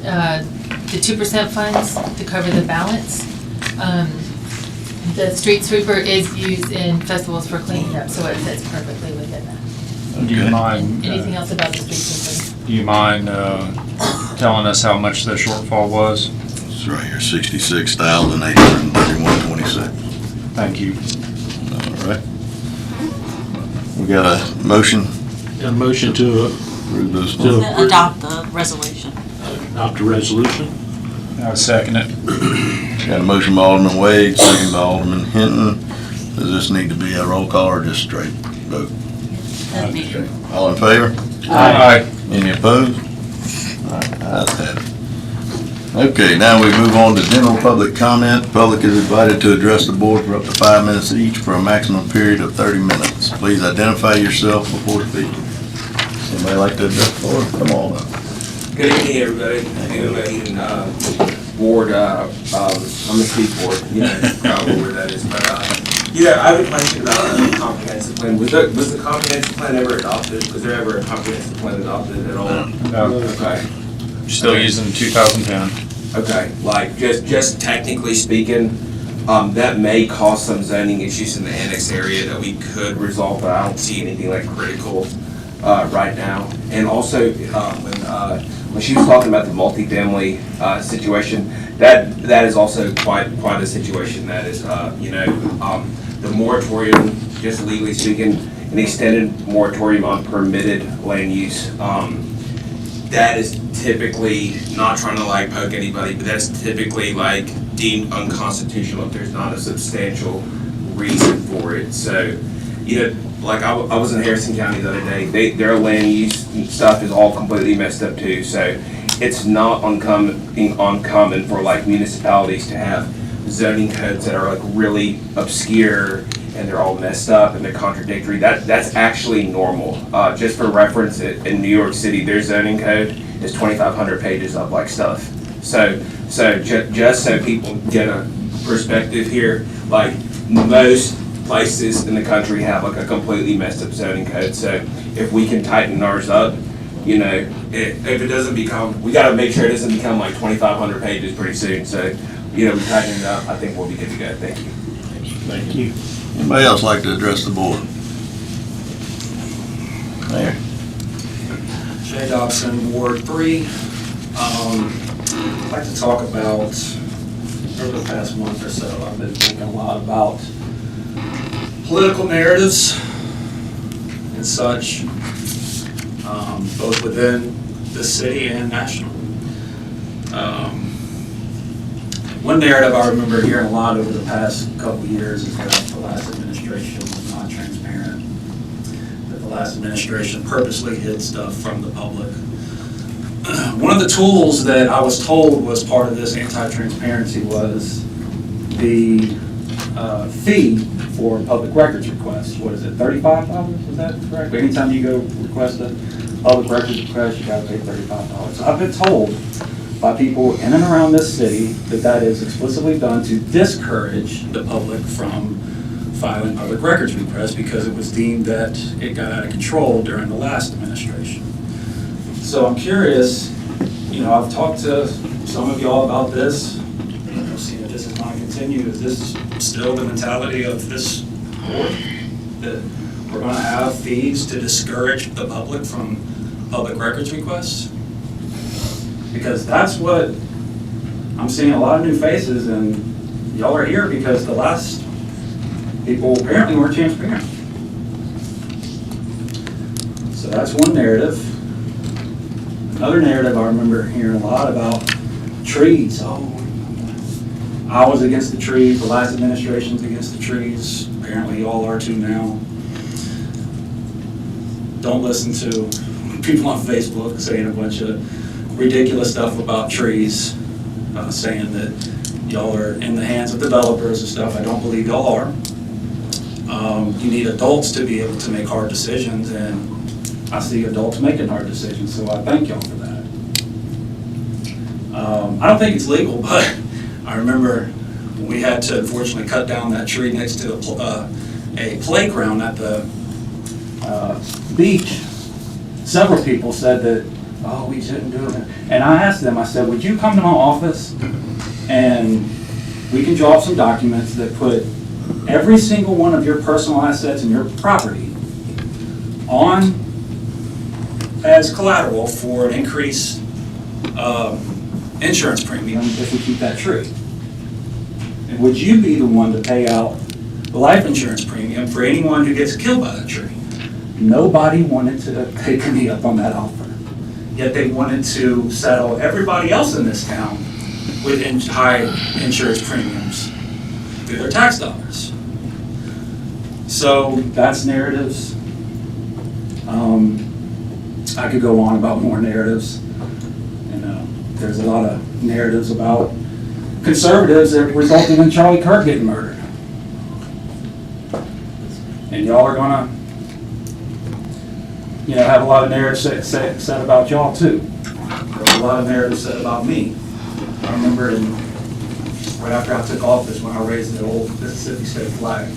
the 2% funds to cover the balance. The street sweeper is used in festivals for cleaning up, so it fits perfectly within that. Do you mind? Anything else about the street sweeper? Do you mind telling us how much the shortfall was? It's right here, $66,831.26. Thank you. All right. We got a motion. Got a motion to Approve this To one. Adopt the resolution. adopt a resolution. I second it. Got a motion by Alderman Wade, second by Alderman Hinton. Does this need to be a roll call or just straight vote? Okay. All in favor? Aye. Any opposed? right, ayes have it. Okay, now we move on to general public comment. Public is invited to address the board for up to 5 minutes each for a maximum period of 30 minutes. Please identify yourself before speaking. Anybody like to address the board? Come on up. Good evening, everybody. Board, I'm the Steve Board, you know, probably where that is, but, I have a question about the comprehensive plan. Was the comprehensive plan ever adopted? Was there ever a comprehensive plan adopted at all? No. Okay. Still using 2010. Okay, like, just technically speaking, that may cause some zoning issues in the annex area that we could resolve, but I don't see anything like critical, right now. And also, when she was talking about the multifamily situation, that is also quite a situation that is, the moratorium, just legally speaking, an extended moratorium on permitted land use. That is typically, not trying to like poke anybody, but that's typically like deemed unconstitutional if there's not a substantial reason for it. So, like I was in Harrison County the other day, their land use stuff is all completely messed up too. So it's not uncommon for like municipalities to have zoning codes that are like really obscure and they're all messed up and they're contradictory. That's actually normal. Just for reference, in New York City, their zoning code is 2,500 pages of like stuff. So just so people get a perspective here, like most places in the country have like a completely messed up zoning code. So if we can tighten ours up, if it doesn't become, we got to make sure it doesn't become like 2,500 pages pretty soon. So, we tighten it up, I think we'll be good to go. Thank you. Thank you. Anybody else like to address the board? Mayor. Jay Dobson, Ward 3. I'd like to talk about, over the past month or so, I've been thinking a lot about political narratives and such, both within the city and nationally. One narrative I remember hearing a lot over the past couple years is that the last administration was not transparent, that the last administration purposely hid stuff from the public. One of the tools that I was told was part of this anti-transparency was the fee for public records requests. What is it, $35? Is that correct? Anytime you go request a public records request, you gotta pay $35. So I've been told by people in and around this city that is explicitly done to discourage the public from filing public records requests because it was deemed that it got out of control during the last administration. So I'm curious, I've talked to some of y'all about this. Seeing if this is going to continue, is this still the mentality of this board? That we're going to have fees to discourage the public from public records requests? Because that's what, I'm seeing a lot of new faces, and y'all are here because the last people apparently weren't transparent. So that's one narrative. Another narrative I remember hearing a lot about trees. Oh, I was against the trees, the last administration's against the trees. Apparently y'all are too now. Don't listen to people on Facebook saying a bunch of ridiculous stuff about trees, saying that y'all are in the hands of developers and stuff. I don't believe y'all are. You need adults to be able to make hard decisions, and I see adults making hard decisions, so I thank y'all for that. I don't think it's legal, but I remember when we had to unfortunately cut down that tree next to a playground at the beach. Several people said that, oh, we shouldn't do it. And I asked them, I said, would you come to my office and we can draw up some documents that put every single one of your personal assets and your property on as collateral for an increased insurance premium if we keep that tree? And would you be the one to pay out the life insurance premium for anyone who gets killed by that tree? Nobody wanted to take me up on that offer. Yet they wanted to settle everybody else in this town with high insurance premiums through their tax dollars. So that's narratives. I could go on about more narratives. There's a lot of narratives about conservatives that resulted in Charlie Kirk getting murdered. And y'all are gonna, have a lot of narratives said about y'all too. There's a lot of narratives said about me. I remember right after I took office when I raised the old Mississippi state flag,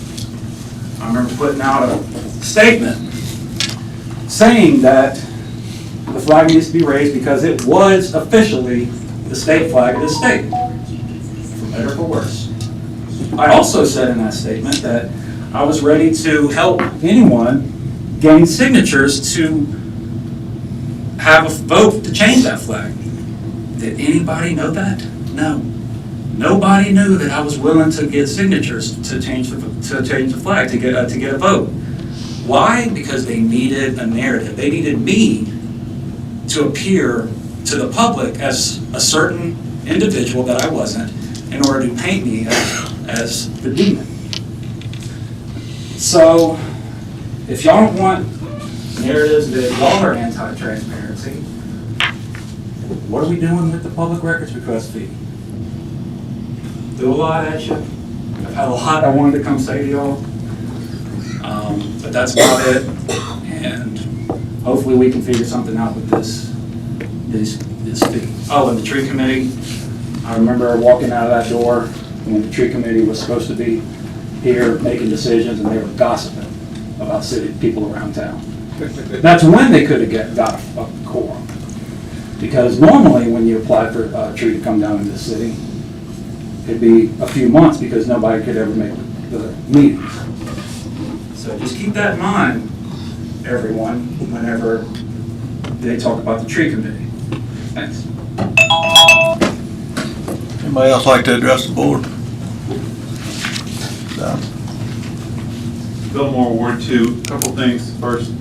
I remember putting out a statement saying that the flag needs to be raised because it was officially the state flag of the state, for better or for worse. I also said in that statement that I was ready to help anyone gain signatures to have a vote to change that flag. Did anybody know that? No. Nobody knew that I was willing to get signatures to change the flag, to get a vote. Why? Because they needed a narrative. They needed me to appear to the public as a certain individual that I wasn't, in order to paint me as the demon. So, if y'all don't want narratives that y'all are anti-transparency, what are we doing with the public records request fee? Do a lot at you. I've had a lot I wanted to come say to y'all, but that's about it. And hopefully we can figure something out with this fee. Oh, and the tree committee. I remember walking out of that door when the tree committee was supposed to be here making decisions, and they were gossiping about city people around town. That's when they could have got a quorum. Because normally when you apply for a tree to come down in this city, it'd be a few months because nobody could ever make the meetings. So just keep that in mind, everyone, whenever they talk about the tree committee. Thanks. Anybody else like to address the board? Don? Fillmore Ward 2, a couple things. First,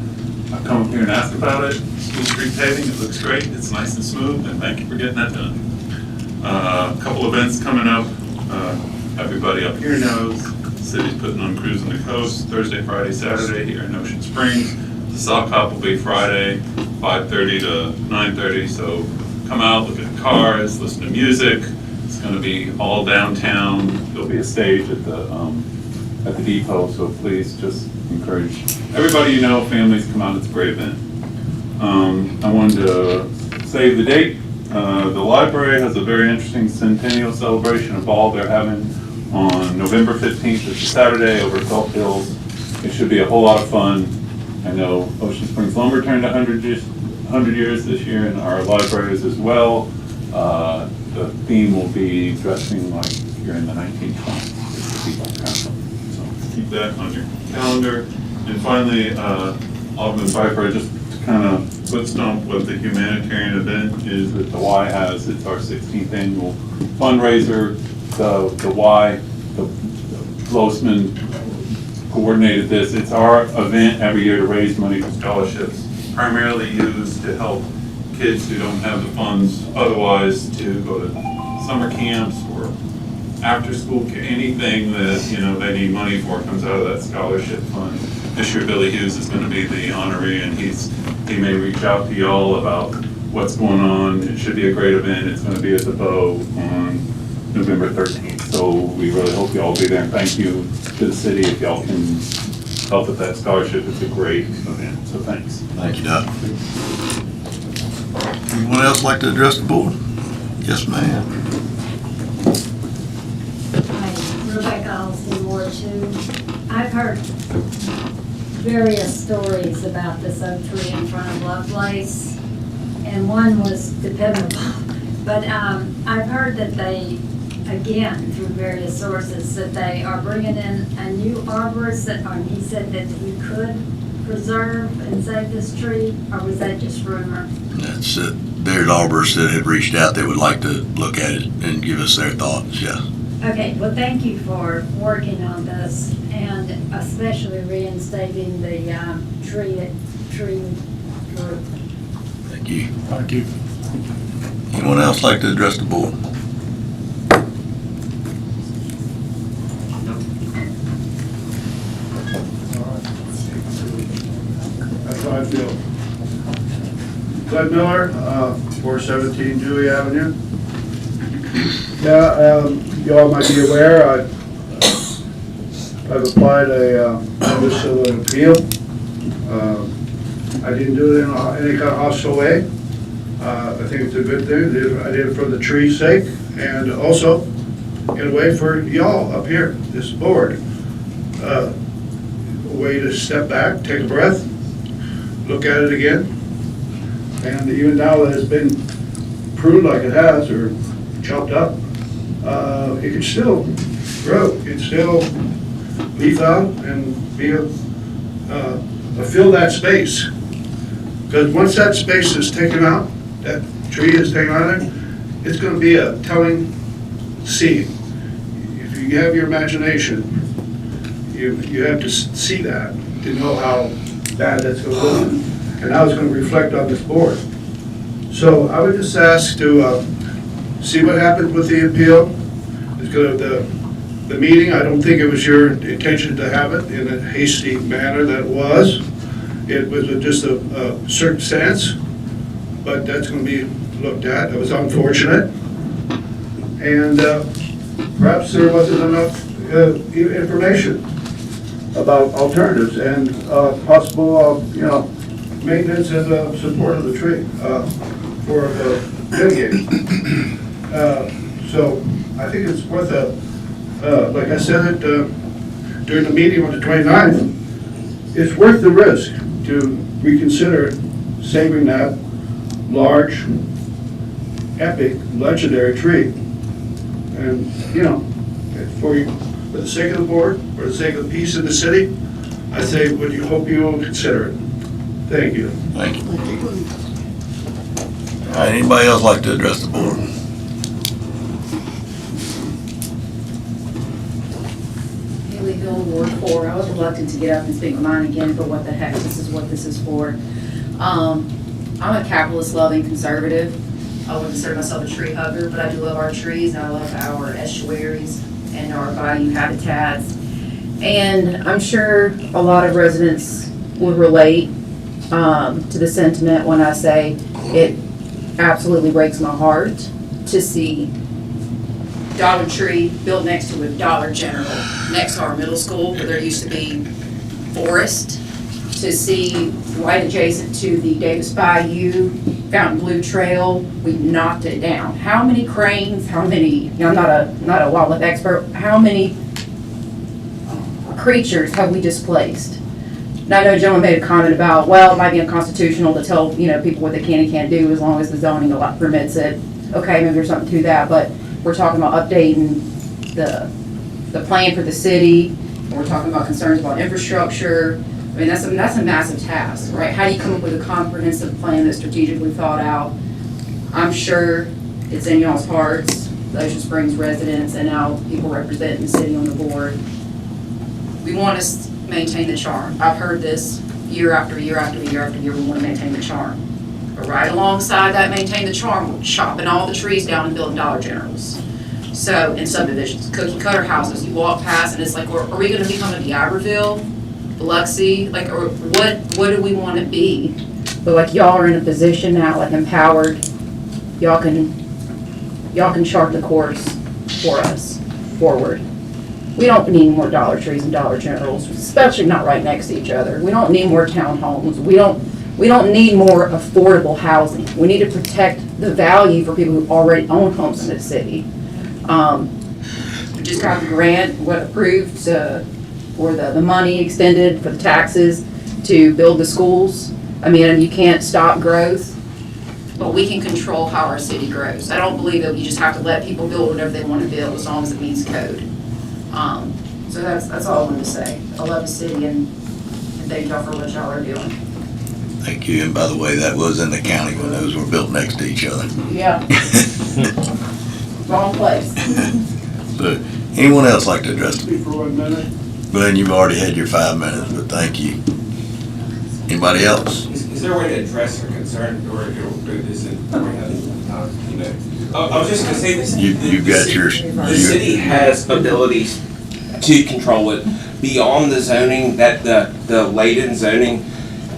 I've come up here and asked about it. School Street paving, it looks great. It's nice and smooth, and thank you for getting that done. A couple events coming up. Everybody up here knows the city's putting on Cruising the Coast Thursday, Friday, Saturday here in Ocean Springs. The sock hop will be Friday, 5:30 to 9:30. So come out, look at the cars, listen to music. It's going to be all downtown. There'll be a stage at the depot. So please just encourage everybody you know, families, come out. It's a great event. I wanted to save the date. The library has a very interesting centennial celebration of ball they're having on November 15th. It's a Saturday over at Gulf Hills. It should be a whole lot of fun. I know Ocean Springs Lumber turned 100 years this year, and our libraries as well. The theme will be dressing like you're in the 1920s. So keep that on your calendar. And finally, Alderman Pfeiffer, just to kind of foot stomp what the humanitarian event is that the Y has. It's our 16th annual fundraiser. The Y, the Losman coordinated this. It's our event every year to raise money for scholarships, primarily used to help kids who don't have the funds otherwise to go to summer camps or after school, anything that they need money for comes out of that scholarship fund. This year Billy Hughes is going to be the honoree, and he may reach out to y'all about what's going on. It should be a great event. It's going to be at the Bow on November 13th. So we really hope y'all be there, and thank you to the city if y'all can help with that scholarship. It's a great event, so thanks. Thank you, Doc. Anyone else like to address the board? Yes, ma'am. Hi, Rebecca Alston, Ward 2. I've heard various stories about this oak tree in front of Lovelace, and one was dependable. But I've heard that they, again, through various sources, that they are bringing in a new arborist, he said that he could preserve and save this tree, or was that just rumor? That's there's arborists that had reached out that would like to look at it and give us their thoughts, yeah. Okay, well, thank you for working on this, and especially reinstating the tree group. Thank you. Thank you. Anyone else like to address the board? That's how I feel. Bud Miller, 417 Dewey Avenue. Yeah, you all might be aware, I've applied a notice of an appeal. I didn't do it in any kind of hostile way. I think it's a good thing. I did it for the tree's sake and also in a way for y'all up here, this board. A way to step back, take a breath, look at it again. And even now that it's been pruned like it has or chopped up, it can still grow. It can still leaf out and be fill that space. Because once that space is taken out, that tree is taken out of there, it's going to be a telling seed. If you have your imagination, you have to see that to know how bad that's going to look and how it's going to reflect on this board. So I would just ask to see what happens with the appeal. It's going to the meeting. I don't think it was your intention to have it in a hasty manner. That was. It was just a circumstance, but that's going to be looked at. It was unfortunate, and perhaps there wasn't enough information about alternatives and possible, maintenance and support of the tree for mitigating. So I think it's worth like I said during the meeting on the 29th, it's worth the risk to reconsider saving that large, epic, legendary tree. And, for the sake of the board, for the sake of the peace in the city, I say, hope you will consider it. Thank you. Thank you. All right, anybody else like to address the board? Haley Hill, Ward 4. I was reluctant to get up and speak my mind again, but what the heck, this is what this is for. I'm a capitalist-loving conservative. I wouldn't consider myself a tree hugger, but I do love our trees, and I love our estuaries and our bayou habitats. And I'm sure a lot of residents would relate to the sentiment when I say it absolutely breaks my heart to see Dollar Tree built next to a Dollar General, next to our middle school where there used to be forest, to see right adjacent to the Davis Bayou, Fountain Blue Trail, we knocked it down. How many cranes, I'm not a wildlife expert, how many creatures have we displaced? Now, I know a gentleman made a comment about, well, it might be unconstitutional to tell, people what they can and can't do as long as the zoning permits it. Okay, maybe there's something to that, but we're talking about updating the plan for the city, and we're talking about concerns about infrastructure. I mean, that's a massive task, right? How do you come up with a comprehensive plan that's strategically thought out? I'm sure it's in y'all's hearts, the Ocean Springs residents, and now people representing the city on the board. We want to maintain the charm. I've heard this year after year after year after year, we want to maintain the charm. But right alongside that maintain the charm, we're chopping all the trees down and building Dollar Generals. So, in subdivisions, cookie cutter houses, you walk past and it's like, are we gonna become a D'Iberville, Biloxi, like, or what do we want to be? But like, y'all are in a position now, like empowered, y'all can chart the course for us forward. We don't need more Dollar Trees and Dollar Generals, especially not right next to each other. We don't need more townhomes. We don't need more affordable housing. We need to protect the value for people who already own homes in this city. We just got the grant, approved for the money extended for the taxes to build the schools. I mean, you can't stop growth, but we can control how our city grows. I don't believe that we just have to let people build whatever they want to build as long as it meets code. So that's all I wanted to say. I love the city and thank y'all for what y'all are doing. Thank you. And by the way, that was in the county when those were built next to each other. Yeah. Wrong place. So, anyone else like to address the For 1 minute. Glenn, you've already had your 5 minutes, but thank you. Anybody else? Is there a way to address your concern, or is it, I was just gonna say this. You've got yours. The city has abilities to control it beyond the zoning, that the laden zoning.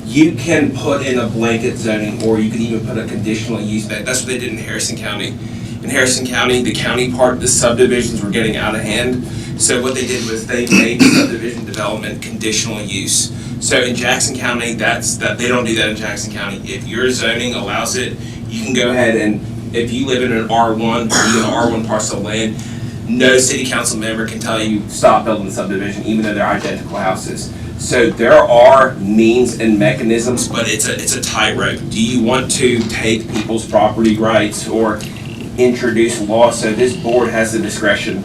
you can put in a blanket zoning, or you can even put a conditional use. That's what they did in Harrison County. In Harrison County, the county part, the subdivisions were getting out of hand. So what they did was they made subdivision development conditional use. So in Jackson County, they don't do that in Jackson County. If your zoning allows it, you can go ahead and, if you live in an R1, you an R1 parcel of land, no city council member can tell you stop building the subdivision, even though they're identical houses. So there are means and mechanisms, but it's a tightrope. Do you want to take people's property rights or introduce law? So this board has the discretion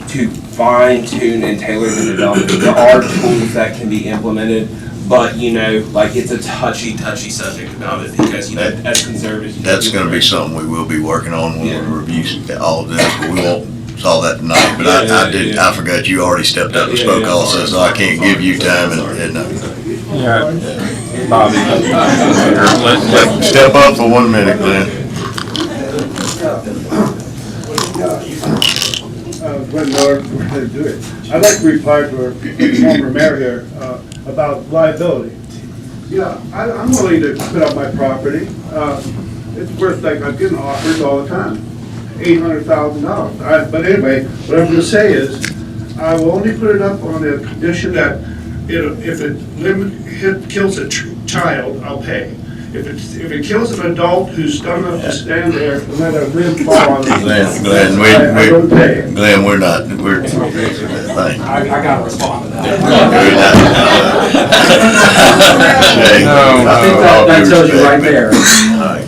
to fine tune and tailor the development. There are tools that can be implemented, but it's a touchy subject about it, because as conservatives, That's gonna be something we will be working on when we review all of this, but we won't solve that tonight. But I forgot you already stepped up and spoke also, so I can't give you time and Bobby. Step up for 1 minute, Glenn. Glenn Miller, we're going to do it. I'd like to reply to our former mayor here about liability. Yeah, I'm willing to put up my property. It's worth, like, I'm getting offers all the time, $800,000. But anyway, what I'm going to say is, I will only put it up on the condition that if it kills a child, I'll pay. If it kills an adult who's strong enough to stand there and let a limb fall on it, Glenn, we're not, I gotta respond to that. I think that tells you right there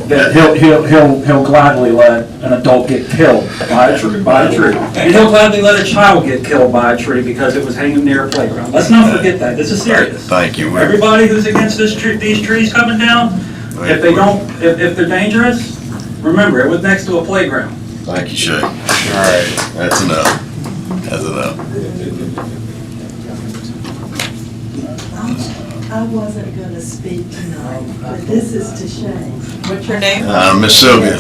that he'll gladly let an adult get killed by a tree. And he'll gladly let a child get killed by a tree because it was hanging near a playground. Let's not forget that. This is serious. Thank you. Everybody who's against these trees coming down, if they're dangerous, remember, it was next to a playground. Thank you, Shay. All right, that's enough. I wasn't gonna speak tonight, but this is to Shane. What's your name? Miss Sylvia,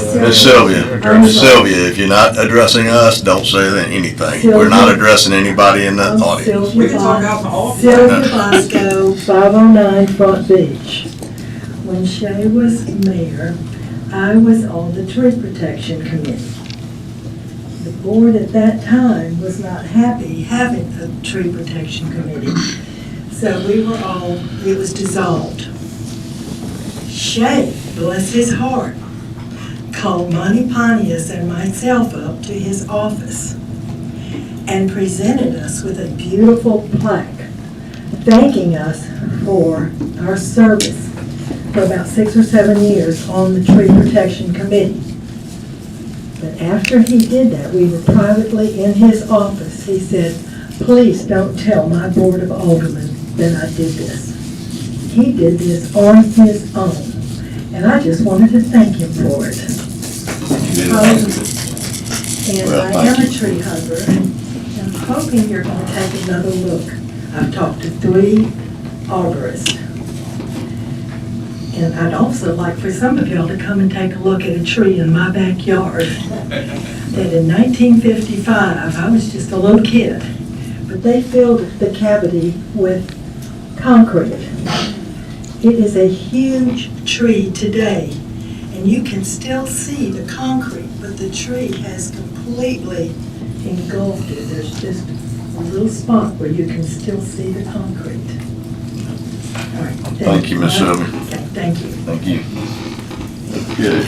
if you're not addressing us, don't say anything. We're not addressing anybody in the audience. We can talk out in the hall. Sylvia Bosco, 509 Front Beach. When Shay was mayor, I was on the tree protection committee. The board at that time was not happy having a tree protection committee. So it was dissolved. Shay, bless his heart, called Monty Pontius and myself up to his office and presented us with a beautiful plaque thanking us for our service for about 6 or 7 years on the tree protection committee. But after he did that, we were privately in his office. He said, "Please don't tell my board of aldermen that I did this." He did this on his own, and I just wanted to thank him for it. And I am a tree hugger, and I'm hoping you're going to take another look. I've talked to 3 arborists. And I'd also like for some of y'all to come and take a look at a tree in my backyard. That in 1955, I was just a little kid, but they filled the cavity with concrete. It is a huge tree today, and you can still see the concrete, but the tree has completely engulfed it. There's just a little spot where you can still see the concrete. All right. Thank you, Ms. Sylvia. Okay, thank you. Thank you. Good.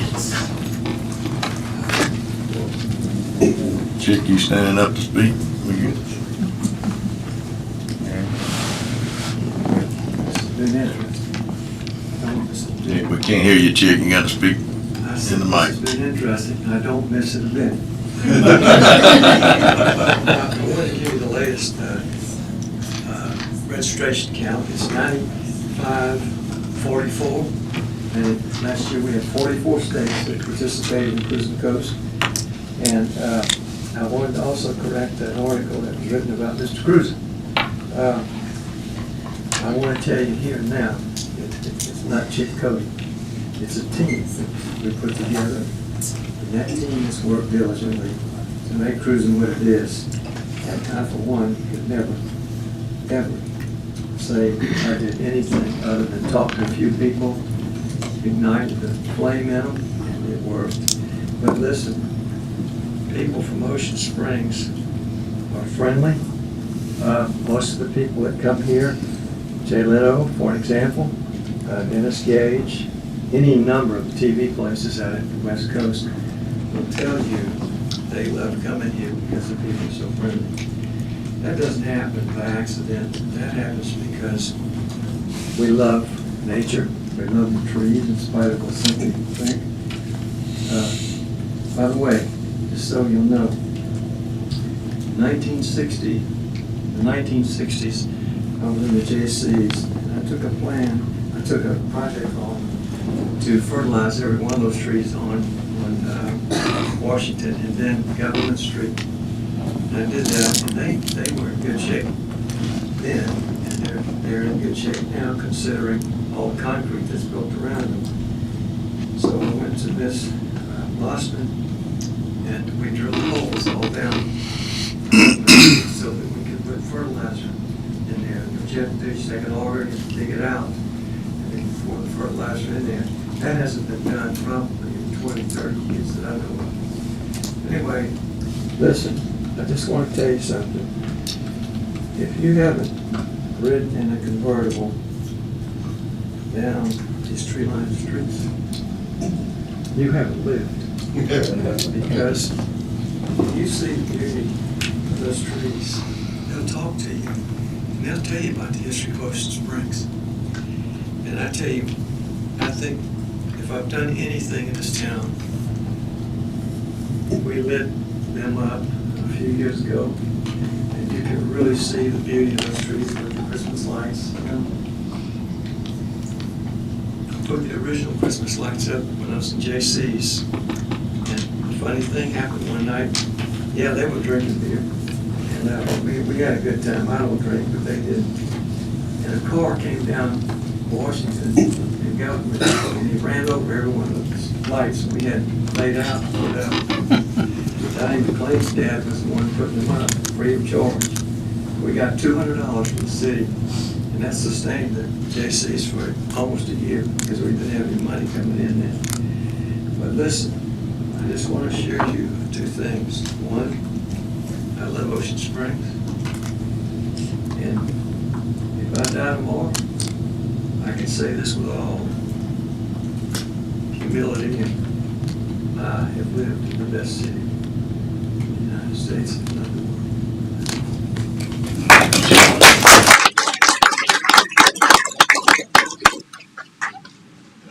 Chick, you standing up to speak? We good? Chick, we can't hear you, Chick. You gotta speak in the mic. It's been interesting. I don't miss it a bit. I want to give you the latest registration count. It's 9544, and last year we had 44 states that participated in Cruising the Coast. And I wanted to also correct an article that was written about Mr. Cruising. I want to tell you here and now, it's not Chick Cody. It's a team that we put together, and that team has worked diligently to make Cruising what it is. And I, for one, could never, ever say I did anything other than talk to a few people, ignited the flame in them, and it worked. But listen, people from Ocean Springs are friendly. Most of the people that come here, Jay Leno, for an example, Dennis Gage, any number of TV places out at the West Coast will tell you they love coming here because the people are so friendly. That doesn't happen by accident. That happens because we love nature. We love the trees in spite of what some people think. By the way, just so you'll know, the 1960s, I was in the JCs, and I took a project on to fertilize every one of those trees on Washington and then Government Street. And I did that, and they were in good shape then, and they're in good shape now, considering all the concrete that's built around them. So I went to Miss Mossman, and we drilled holes all down so that we could put fertilizer in there. What you have to do is take an auger and dig it out, and then pour the fertilizer in there. That hasn't been done probably in 20, 30 years that I know of. Anyway, listen, I just want to tell you something. If you haven't ridden in a convertible down these tree-lined streets, you haven't lived. Because if you see the beauty of those trees, they'll talk to you, and they'll tell you about the history of Ocean Springs. And I tell you, I think if I've done anything in this town, we lit them up a few years ago, and you can really see the beauty of those trees with the Christmas lights. You know? I put the original Christmas lights up when I was in JC's, and the funny thing happened one night. Yeah, they were drinking beer, and we had a good time. I don't drink, but they did. And a car came down Washington and Government, and he ran over every one of those lights we had laid out and put up. Donnie McLean's dad was the one putting them up, free of charge. We got $200 from the city, and that sustained the JCs for almost a year because we didn't have any money coming in then. But listen, I just want to assure you of two things. One, I love Ocean Springs, and if I die tomorrow, I can say this with all humility, and I have lived in the best city in the United States, if not the world.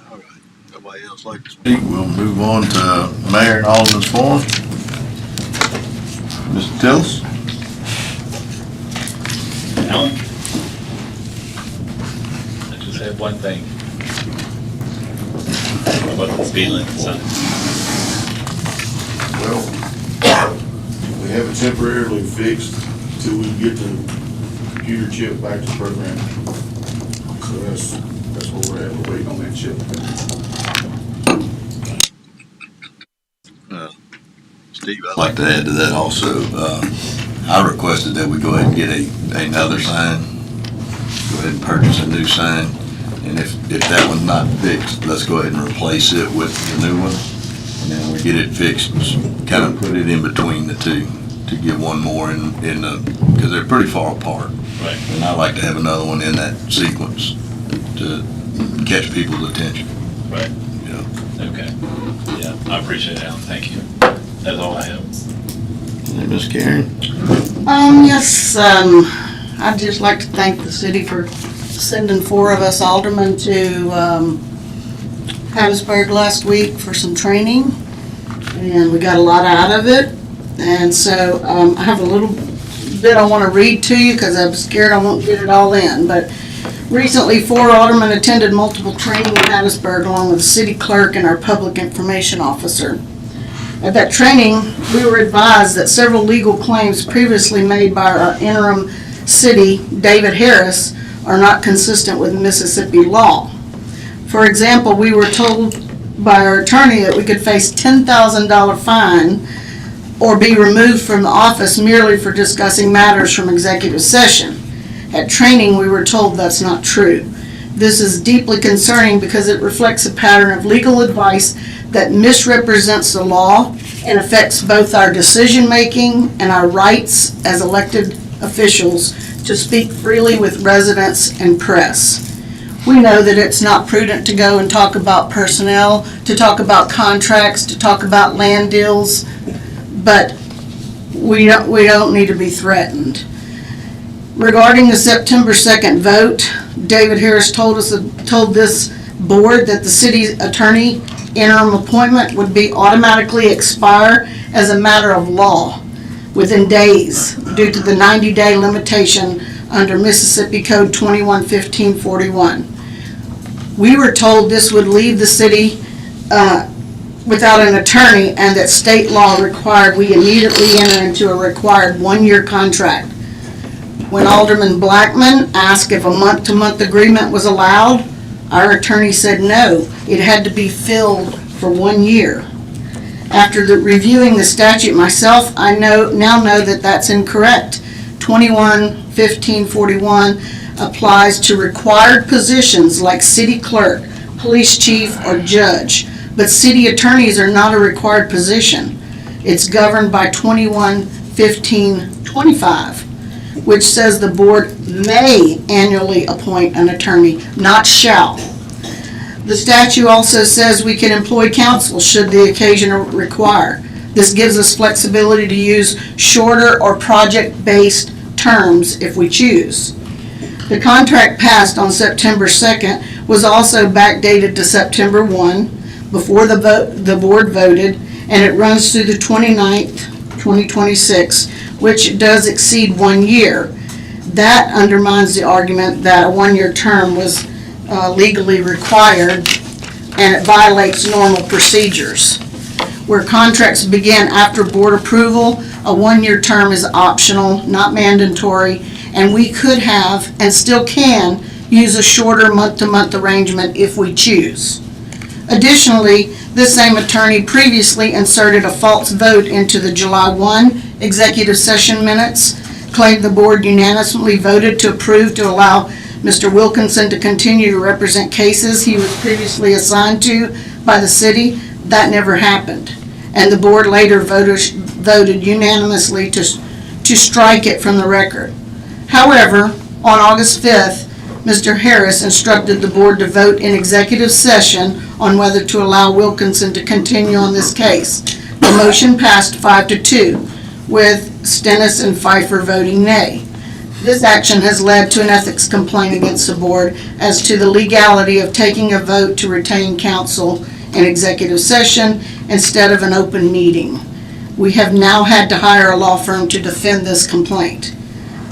All right. Nobody else like to speak? We'll move on to Mayor and Alderman's forum. Mr. Tillis? Alan? I just have one thing. About the speed limit sign. Well, we have it temporarily fixed until we get the computer chip back to program. So that's where we're at. We're waiting on that chip. Steve, I'd like to add to that also. I requested that we go ahead and get another sign. Go ahead and purchase a new sign. And if that one's not fixed, let's go ahead and replace it with the new one. And then we get it fixed, kind of put it in between the two to get one more in because they're pretty far apart. Right. And I'd like to have another one in that sequence to catch people's attention. Right. Yeah. Okay. Yeah, I appreciate it, Alan. Thank you. That's all I have. And Ms. Karen? Yes, I'd just like to thank the city for sending 4 of us aldermen to Hattiesburg last week for some training, and we got a lot out of it. And so I have a little bit I want to read to you because I'm scared I won't get it all in. But recently, 4 aldermen attended multiple training in Hattiesburg along with the city clerk and our public information officer. At that training, we were advised that several legal claims previously made by our interim city, David Harris, are not consistent with Mississippi law. For example, we were told by our attorney that we could face $10,000 fine or be removed from the office merely for discussing matters from executive session. At training, we were told that's not true. This is deeply concerning because it reflects a pattern of legal advice that misrepresents the law and affects both our decision-making and our rights as elected officials to speak freely with residents and press. We know that it's not prudent to go and talk about personnel, to talk about contracts, to talk about land deals, but we don't need to be threatened. Regarding the September 2nd vote, David Harris told this board that the city attorney interim appointment would be automatically expire as a matter of law within days due to the 90-day limitation under Mississippi Code 21-1541. We were told this would leave the city without an attorney and that state law required we immediately enter into a required one-year contract. When Alderman Blackman asked if a month-to-month agreement was allowed, our attorney said no, it had to be filled for 1 year. After reviewing the statute myself, I now know that that's incorrect. 21-1541 applies to required positions like city clerk, police chief, or judge, but city attorneys are not a required position. It's governed by 21-1525. which says the board may annually appoint an attorney, not shall. The statute also says we can employ counsel should the occasion require. This gives us flexibility to use shorter or project-based terms if we choose. The contract passed on September 2nd was also backdated to September 1 before the board voted, and it runs through the 29th, 2026, which does exceed 1 year. That undermines the argument that a one-year term was legally required, and it violates normal procedures. Where contracts begin after board approval, a one-year term is optional, not mandatory, and we could have, and still can, use a shorter month-to-month arrangement if we choose. Additionally, this same attorney previously inserted a false vote into the July 1 executive session minutes, claimed the board unanimously voted to approve to allow Mr. Wilkinson to continue to represent cases he was previously assigned to by the city. That never happened, and the board later voted unanimously to strike it from the record. However, on August 5th, Mr. Harris instructed the board to vote in executive session on whether to allow Wilkinson to continue on this case. The motion passed 5-2, with Stennis and Pfeiffer voting nay. This action has led to an ethics complaint against the board as to the legality of taking a vote to retain counsel in executive session instead of an open meeting. We have now had to hire a law firm to defend this complaint.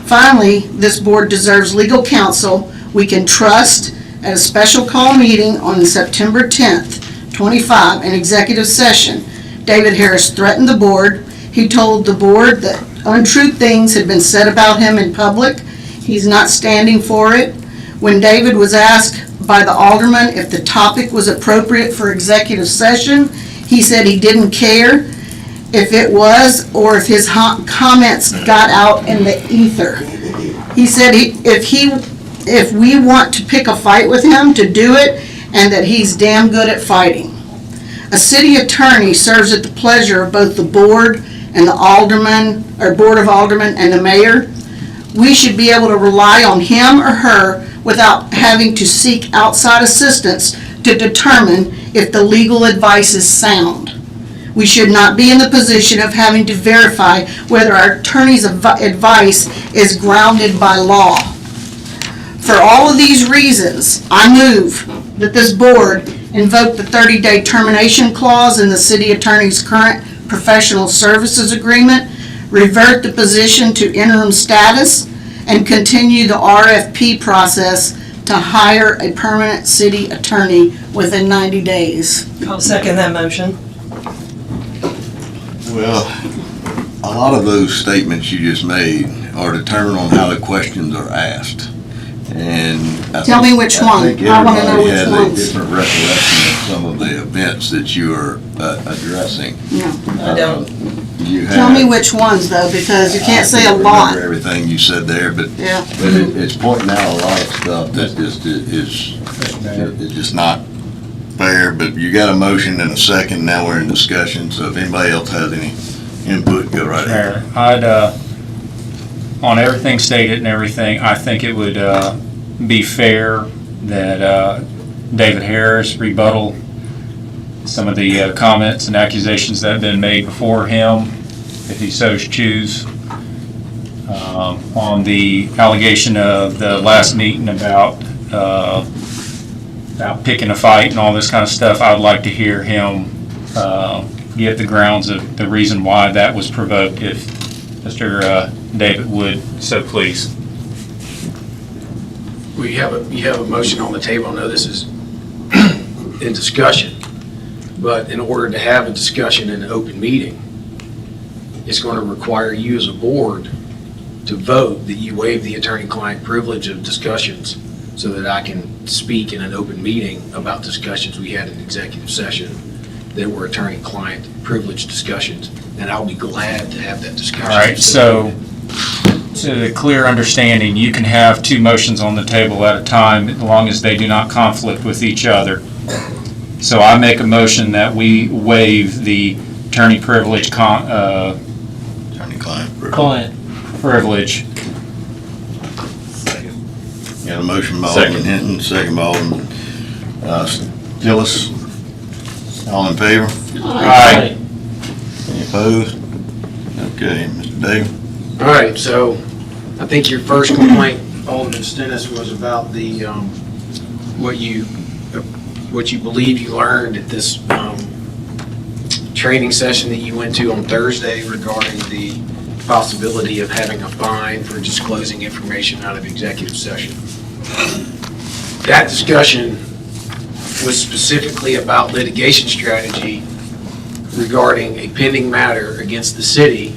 Finally, this board deserves legal counsel we can trust. At a special call meeting on September 10th, 25, in executive session, David Harris threatened the board. He told the board that untrue things had been said about him in public. He's not standing for it. When David was asked by the alderman if the topic was appropriate for executive session, he said he didn't care if it was or if his comments got out in the ether. He said if we want to pick a fight with him, to do it, and that he's damn good at fighting. A city attorney serves at the pleasure of both the board and the alderman, or board of aldermen and the mayor. We should be able to rely on him or her without having to seek outside assistance to determine if the legal advice is sound. We should not be in the position of having to verify whether our attorney's advice is grounded by law. For all of these reasons, I move that this board invoke the 30-day termination clause in the city attorney's current professional services agreement, revert the position to interim status, and continue the RFP process to hire a permanent city attorney within 90 days. I'll second that motion. Well, a lot of those statements you just made are determined on how the questions are asked. And Tell me which one. I wanna know which everybody ones. has a different recollection of some of the events that you are addressing. No. I don't. You Tell me have- which ones though, because you can't say a can't lot. remember everything you said there, but Yeah. it's pointing out a lot of stuff that just is just not fair, but you got a motion and a second, now we're in discussion, so if anybody else has any input, go right ahead. Mayor, I'd, on everything stated and everything, I think it would be fair that David Harris rebuttal some of the comments and accusations that have been made before him, if he so choose. On the allegation of the last meeting about picking a fight and all this kind of stuff, I'd like to hear him give the grounds of the reason why that was provoked, if Mr. David would so please. You have a motion on the table. I know this is in discussion, but in order to have a discussion in an open meeting, it's going to require you as a board to vote that you waive the attorney-client privilege of discussions so that I can speak in an open meeting about discussions we had in executive session that were attorney-client privilege discussions, and I'll be glad to have that discussion. All right, so to the clear understanding, you can have two motions on the table at a time as long as they do not conflict with each other. So I make a motion that we waive the attorney privilege Attorney-client privilege. Got a motion by Alderman Hinton, second by Alderman Gillis. All in favor? Aye. Any opposed? Okay, Mr. Davis. All right, so I think your first complaint, Alderman Stennis, was about the, what you believe you learned at this training session that you went to on Thursday regarding the possibility of having a fine for disclosing information out of executive session. That discussion was specifically about litigation strategy regarding a pending matter against the city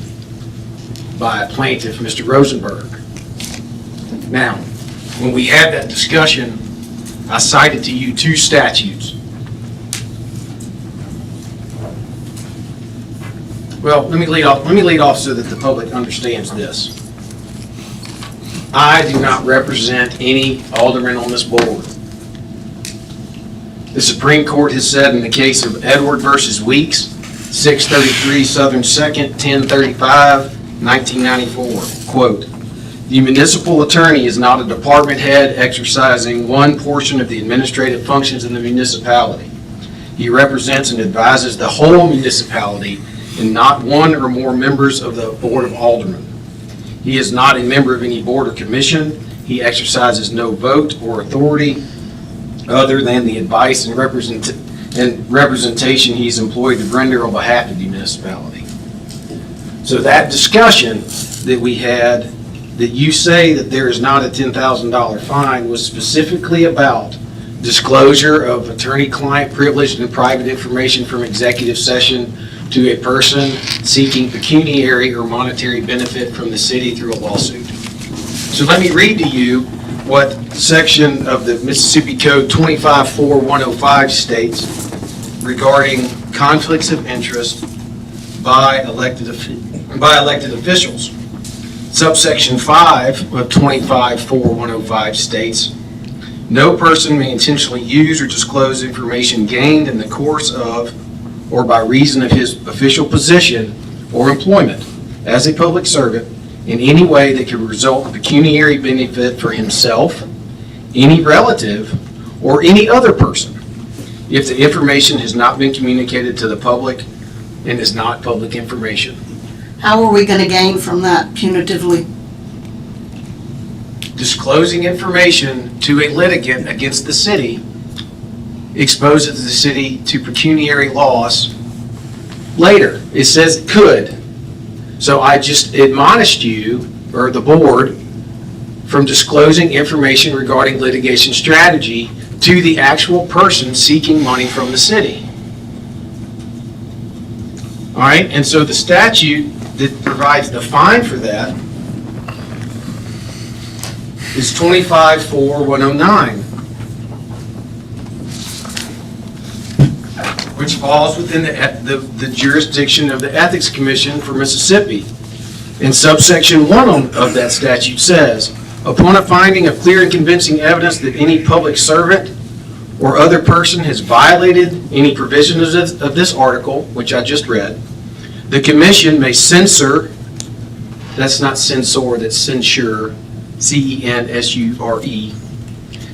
by a plaintiff, Mr. Rosenberg. Now, when we had that discussion, I cited to you two statutes. Well, let me lead off so that the public understands this. I do not represent any alderman on this board. The Supreme Court has said in the case of Edward versus Weeks, 633 Southern 2nd, 1035, 1994, quote, "The municipal attorney is not a department head exercising one portion of the administrative functions in the municipality. He represents and advises the whole municipality and not one or more members of the Board of Aldermen. He is not a member of any board or commission. He exercises no vote or authority other than the advice and representation he's employed to render on behalf of the municipality." So that discussion that we had, that you say that there is not a $10,000 fine, was specifically about disclosure of attorney-client privileged and private information from executive session to a person seeking pecuniary or monetary benefit from the city through a lawsuit. So let me read to you what section of the Mississippi Code 254105 states regarding conflicts of interest by elected officials. Subsection 5 of 254105 states, "No person may intentionally use or disclose information gained in the course of or by reason of his official position or employment as a public servant in any way that could result in pecuniary benefit for himself, any relative, or any other person, if the information has not been communicated to the public and is not public information." How are we gonna gain from that punitively? Disclosing information to a litigant against the city exposes the city to pecuniary loss later. It says it could. So I just admonished you, or the board, from disclosing information regarding litigation strategy to the actual person seeking money from the city. All right, and so the statute that provides the fine for that is 25-4-109, which falls within the jurisdiction of the Ethics Commission for Mississippi. And subsection 1 of that statute says, upon a finding of clear and convincing evidence that any public servant or other person has violated any provision of this article, which I just read, the commission may censure, that's not censor, that's censure, C-E-N-S-U-R-E,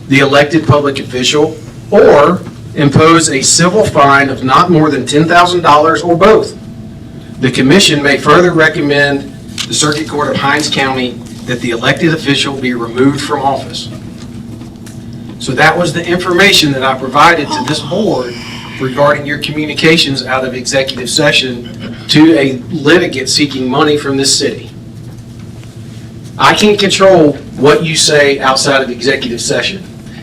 the elected public official, or impose a civil fine of not more than $10,000 or both. The commission may further recommend the Circuit Court of Hinds County that the elected official be removed from office. So that was the information that I provided to this board regarding your communications out of executive session to a litigant seeking money from this city. I can't control what you say outside of executive session,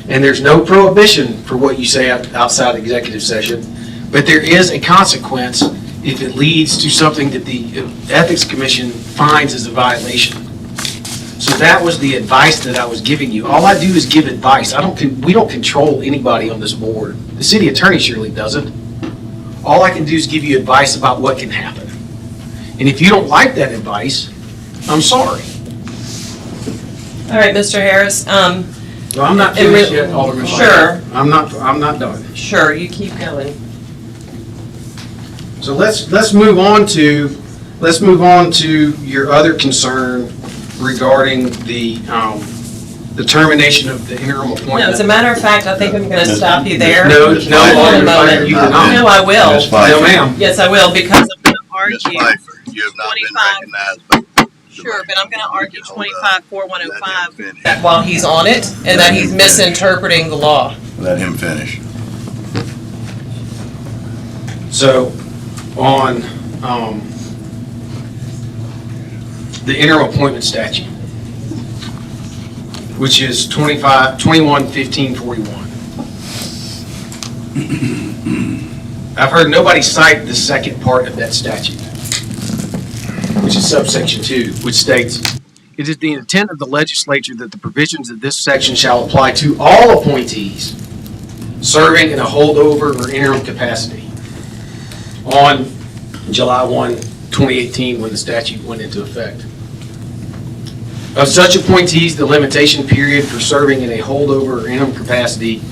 and there's no prohibition for what you say outside of executive session, but there is a consequence if it leads to something that the Ethics Commission finds as a violation. So that was the advice that I was giving you. All I do is give advice. We don't control anybody on this board. The city attorney surely doesn't. All I can do is give you advice about what can happen. And if you don't like that advice, I'm sorry. All right, Mr. Harris. Well, I'm not finished yet, Alderman. Sure. I'm not done. Sure, you keep going. So let's move on to your other concern regarding the termination of the interim appointment. No, as a matter of fact, I think I'm going to stop you there. No, Hold on a moment. you cannot. No, I will. Ms. Pfeiffer. No, ma'am. Yes, I will, because I'm going to Ms. argue. Pfeiffer, you have not been recognized. Sure, but I'm going to argue Hold up. 25-4-105 Let him that while he's on it, and that he's misinterpreting the law. Let him finish. So on the interim appointment statute, which is 21-15-41. I've heard nobody cite the second part of that statute, which is subsection 2, which states, it is the intent of the legislature that the provisions of this section shall apply to all appointees serving in a holdover or interim capacity on July 1, 2018, when the statute went into effect. Of such appointees, the limitation period for serving in a holdover or interim capacity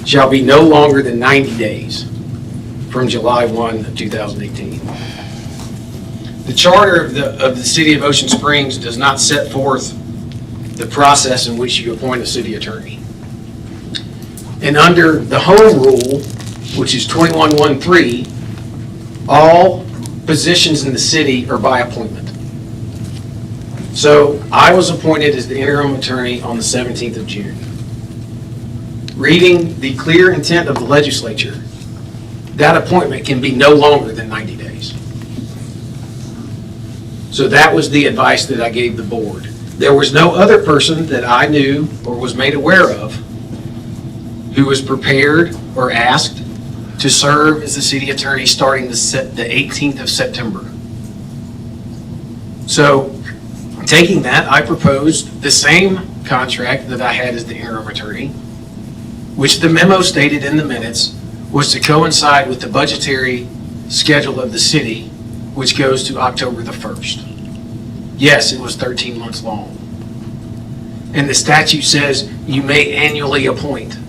shall be no longer than 90 days from July 1, 2018. The charter of the City of Ocean Springs does not set forth the process in which you appoint a city attorney. And under the home rule, which is 21-1-3, all positions in the city are by appointment. So I was appointed as the interim attorney on the 17th of June. Reading the clear intent of the legislature, that appointment can be no longer than 90 days. So that was the advice that I gave the board. There was no other person that I knew or was made aware of who was prepared or asked to serve as the city attorney starting the 18th of September. So taking that, I proposed the same contract that I had as the interim attorney, which the memo stated in the minutes was to coincide with the budgetary schedule of the city, which goes to October the 1st. Yes, it was 13 months long. And the statute says you may annually appoint.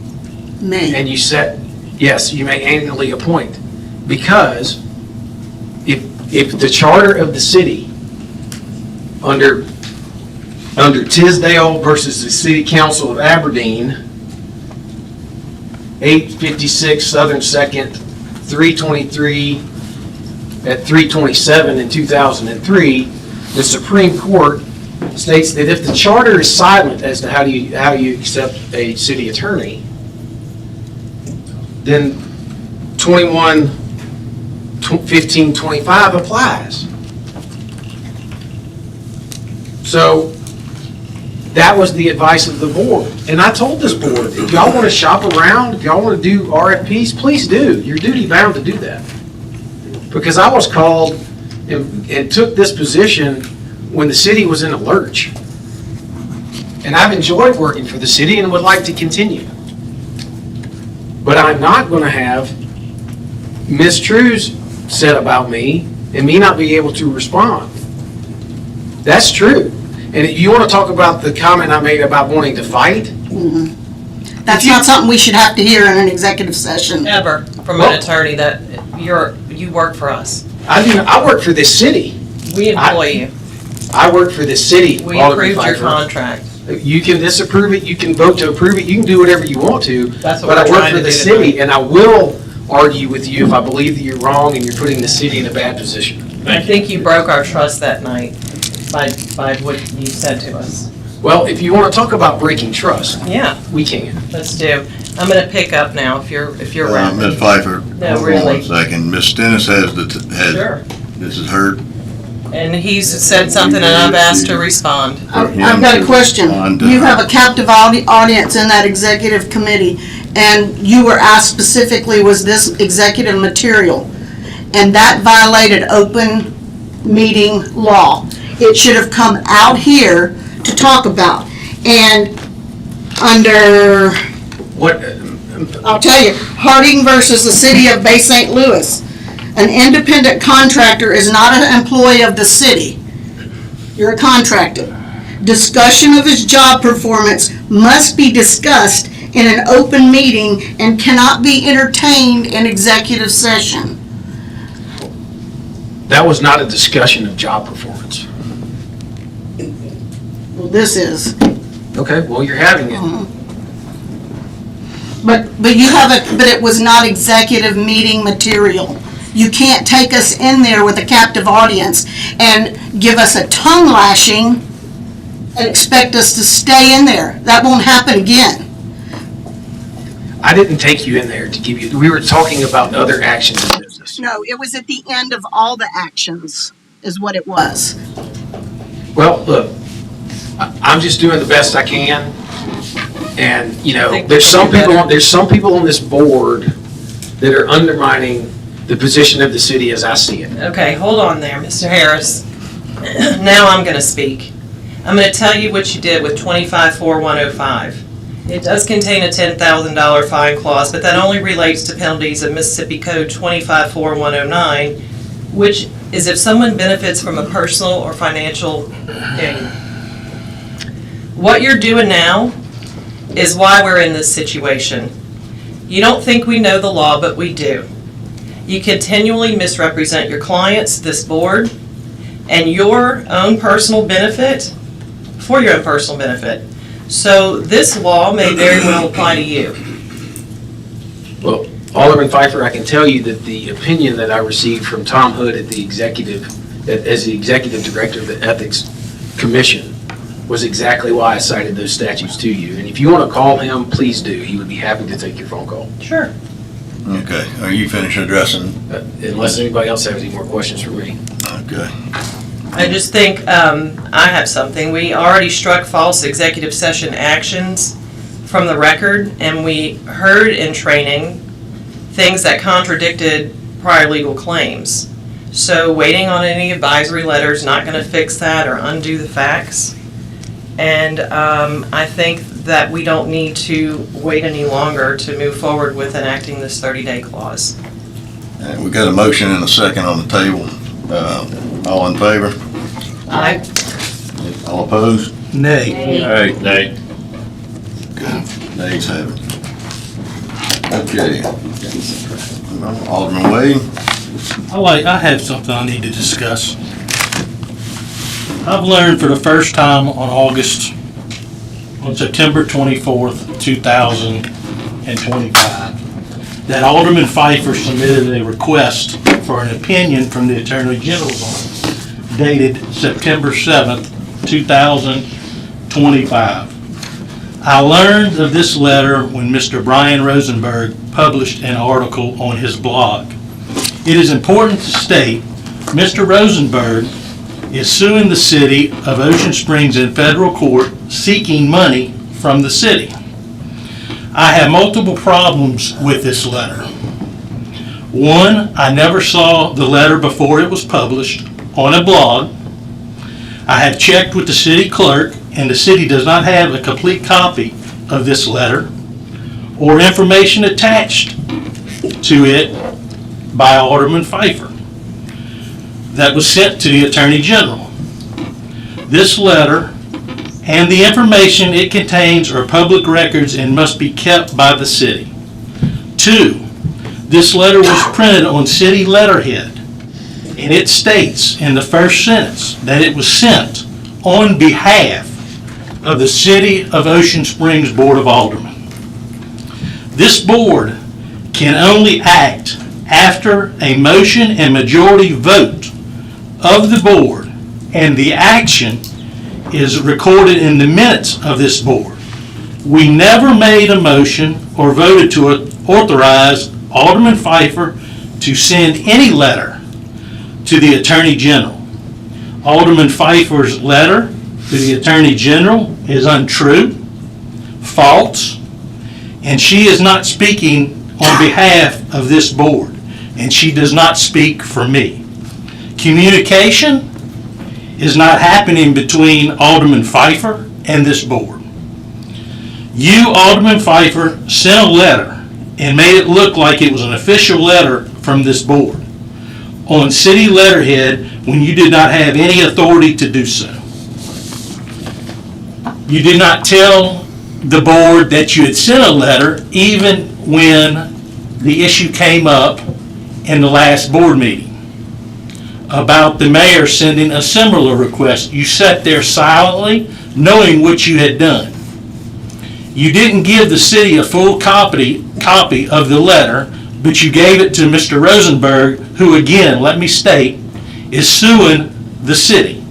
May. And you said, yes, you may annually appoint, because if the charter of the city under Tisdale versus the City Council of Aberdeen, 856 Southern 2nd, 323 at 327 in 2003, the Supreme Court states that if the charter is silent as to how you accept a city attorney, then 21-15-25 applies. So that was the advice of the board. And I told this board, if y'all want to shop around, if y'all want to do RFPs, please do. You're duty bound to do that. Because I was called and took this position when the city was in a lurch. and I've enjoyed working for the city and would like to continue. But I'm not going to have mistruths said about me and me not be able to respond. That's true. And if you want to talk about the comment I made about wanting to fight, That's not something we should have to hear in an executive session. Ever, from an attorney that you work for us. I work for this city. We employ you. I work for this city. We Alderman approved your Pfeiffer. contract. You can disapprove it, you can vote to approve it, you can do whatever you want to. That's what But I we're work trying for to the do city, tonight. and I will argue with you if I believe that you're wrong and you're putting the city in a bad position. I think you broke our trust that night by what you said to us. Well, if you want to talk about breaking trust, Yeah, we can. let's do. I'm gonna pick up now if you're ready. Ms. Pfeiffer, No, hold on really. 1 second. Ms. Stennis has Sure. this is her. And he's said something and I've asked to respond. I've got a question. You have a captive audience in that executive committee, and you were asked specifically, was this executive material? And that violated open meeting law. It should have come out here to talk about. And under, What, I'll tell you, Harding versus the City of Bay St. Louis. An independent contractor is not an employee of the city. You're a contractor. Discussion of his job performance must be discussed in an open meeting and cannot be entertained in executive session. that was not a discussion of job performance. Well, this is. Okay, well, you're having it. But you have it, but it was not executive meeting material. You can't take us in there with a captive audience and give us a tongue lashing and expect us to stay in there. That won't happen again. I didn't take you in there to give you, we were talking about other actions in business. No, it was at the end of all the actions, is what it was. Well, look, I'm just doing the best I can. And, you know, there's some people on this board that are undermining the position of the city as I see it. Okay, hold on there, Mr. Harris. Now I'm gonna speak. I'm gonna tell you what you did with 25-4105. It does contain a $10,000 fine clause, but that only relates to penalties of Mississippi Code 25-4109, which is if someone benefits from a personal or financial gain. What you're doing now is why we're in this situation. You don't think we know the law, but we do. You continually misrepresent your clients, this board, and your own personal benefit, for your own personal benefit. So this law may very well apply to you. Well, Alderman Pfeiffer, I can tell you that the opinion that I received from Tom Hood at the executive, as the executive director of the Ethics Commission, was exactly why I cited those statutes to you. And if you want to call him, please do. He would be happy to take your phone call. Sure. Okay, are you finished addressing? Unless anybody else has any more questions for me. Okay. I just think I have something. We already struck false executive session actions from the record, and we heard in training things that contradicted prior legal claims. So waiting on any advisory letters not going to fix that or undo the facts. And I think that we don't need to wait any longer to move forward with enacting this 30-day clause. And we got a motion and a second on the table. All in favor? Aye. All opposed? Nay. Nay. Nay. Good. Nays have it. Okay. Alderman Wade? I have something I need to discuss. I've learned for the first time on September 24th, 2025, that Alderman Pfeiffer submitted a request for an opinion from the Attorney General's office dated September 7th, 2025. I learned of this letter when Mr. Brian Rosenberg published an article on his blog. It is important to state Mr. Rosenberg is suing the city of Ocean Springs in federal court seeking money from the city. I have multiple problems with this letter. One, I never saw the letter before it was published on a blog. I have checked with the city clerk and the city does not have a complete copy of this letter or information attached to it by Alderman Pfeiffer that was sent to the Attorney General. This letter and the information it contains are public records and must be kept by the city. 2, this letter was printed on city letterhead, and it states in the first sentence that it was sent on behalf of the City of Ocean Springs Board of Aldermen. This board can only act after a motion and majority vote of the board, and the action is recorded in the minutes of this board. We never made a motion or voted to authorize Alderman Pfeiffer to send any letter to the Attorney General. Alderman Pfeiffer's letter to the Attorney General is untrue, false, and she is not speaking on behalf of this board, and she does not speak for me. Communication is not happening between Alderman Pfeiffer and this board. You, Alderman Pfeiffer, sent a letter and made it look like it was an official letter from this board on city letterhead when you did not have any authority to do so. You did not tell the board that you had sent a letter even when the issue came up in the last board meeting about the mayor sending a similar request. You sat there silently, knowing what you had done. You didn't give the city a full copy of the letter, but you gave it to Mr. Rosenberg, who, again, let me state, is suing the city.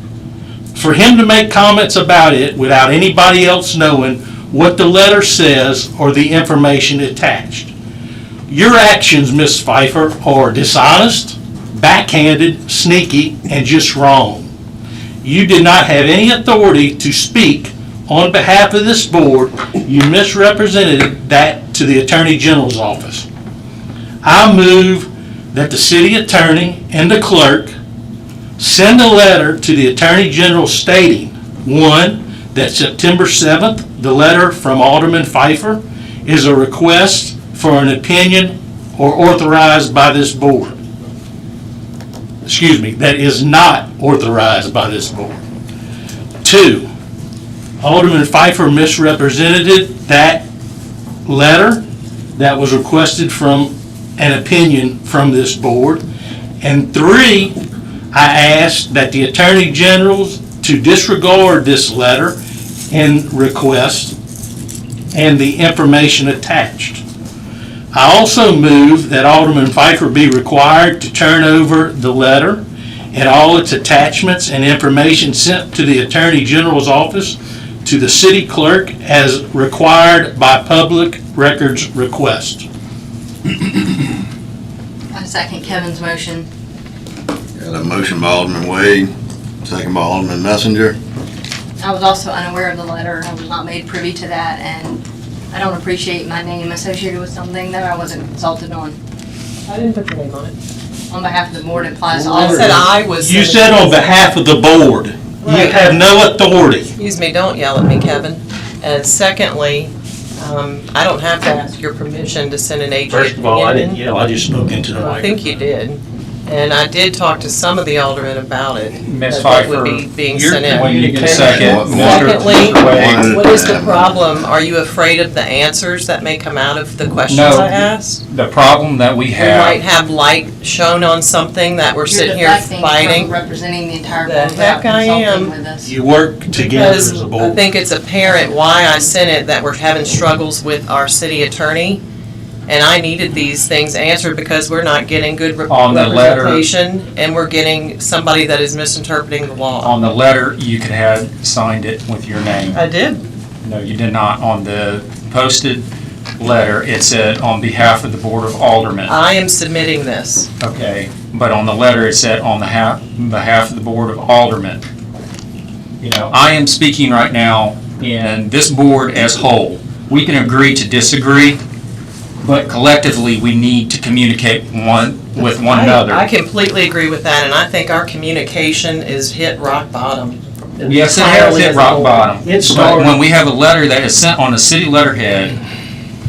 For him to make comments about it without anybody else knowing what the letter says or the information attached. Your actions, Ms. Pfeiffer, are dishonest, backhanded, sneaky, and just wrong. You did not have any authority to speak on behalf of this board. You misrepresented that to the Attorney General's office. I move that the city attorney and the clerk send a letter to the Attorney General stating, 1, that September 7th, the letter from Alderman Pfeiffer is a request for an opinion or authorized by this board. Excuse me, that is not authorized by this board. 2, Alderman Pfeiffer misrepresented that letter that was requested from an opinion from this board. And 3, I asked that the Attorney General's to disregard this letter and request and the information attached. I also move that Alderman Pfeiffer be required to turn over the letter and all its attachments and information sent to the Attorney General's office to the city clerk as required by public records request. I second Kevin's motion. Got a motion by Alderman Wade, second by Alderman Messenger. I was also unaware of the letter. I was not made privy to that, and I don't appreciate my name associated with something that I wasn't consulted on. I didn't put your name on it. On behalf of the board, it applies to all. I said I was. You said on behalf of the board. You have no authority. Excuse me, don't yell at me, Kevin. And secondly, I don't have to ask your permission to send an AG opinion. First of all, I didn't yell, I just spoke into the I microphone. think you did. And I did talk to some of the aldermen about it. Ms. that would Pfeiffer, be being you're sent in. going to get a second. Secondly, Mr. Wade. what is the problem? Are you afraid of the answers that may come out of the questions No, I asked? the problem that we We have. might have light shown on something that we're sitting here You're deflecting fighting. from representing the entire The board without heck I consulting am. with us. You work together Because as a I board. think it's apparent why I sent it, that we're having struggles with our city attorney. And I needed these things answered because we're not getting good On the letter- representation, and we're getting somebody that is misinterpreting the law. On the letter, you could have signed it with your name. I did. No, you did not. On the posted letter, it said on behalf of the Board of Aldermen. I am submitting this. Okay, but on the letter, it said on behalf of the Board of Aldermen. You know, I am speaking right now in this board as whole. We can agree to disagree, but collectively, we need to communicate with one another. I completely agree with that, and I think our communication is hit rock bottom. Yes, it has entirely hit as a rock board. bottom. It But started- when we have a letter that is sent on a city letterhead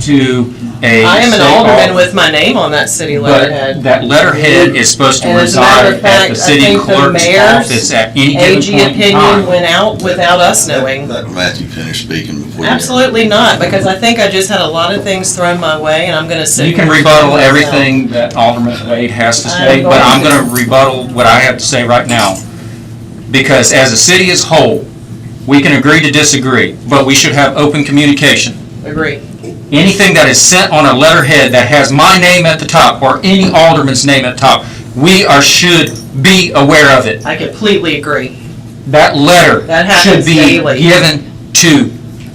to a. I am an state alderman office, with my name on that city But letterhead. that letterhead is supposed to And as a matter reside of at fact, the I city think the clerk's mayor's office at any given AG point in opinion time. went out without us knowing. Let Matthew finish speaking before you. Absolutely not, because I think I just had a lot of things thrown my way, and I'm gonna sit. You can here and rebuttal defend myself. everything that Alderman Wade has to I'm say, but going I'm to. gonna rebuttal what I have to say right now. Because as a city as whole, we can agree to disagree, but we should have open communication. Agree. Anything that is sent on a letterhead that has my name at the top or any alderman's name at the top, should be aware of it. I completely agree. That letter That should happens be daily. given to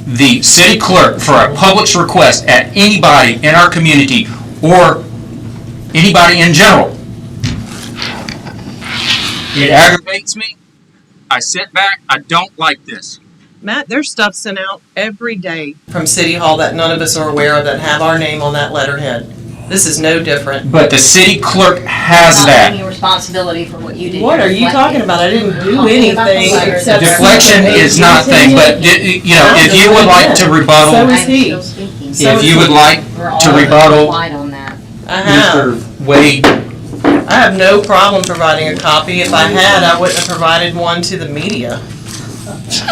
the city clerk for a public's request at anybody in our community or anybody in general. It aggravates me. I sit back. I don't like this. Matt, there's stuff sent out every day from City Hall that none of us are aware of that have our name on that letterhead. This is no different. But the city clerk has Not that. taking responsibility for what you did. What You're are you deflecting. talking about? I didn't do Talking about the anything letter. except. Deflection is not thing, but, you know, if you would like to So rebuttal, is he. I'm still speaking. So if you would like We're all to rebuttal, quiet on that. I have. Mr. Wade, I have no problem providing a copy. If I had, I wouldn't have provided one to the media. Media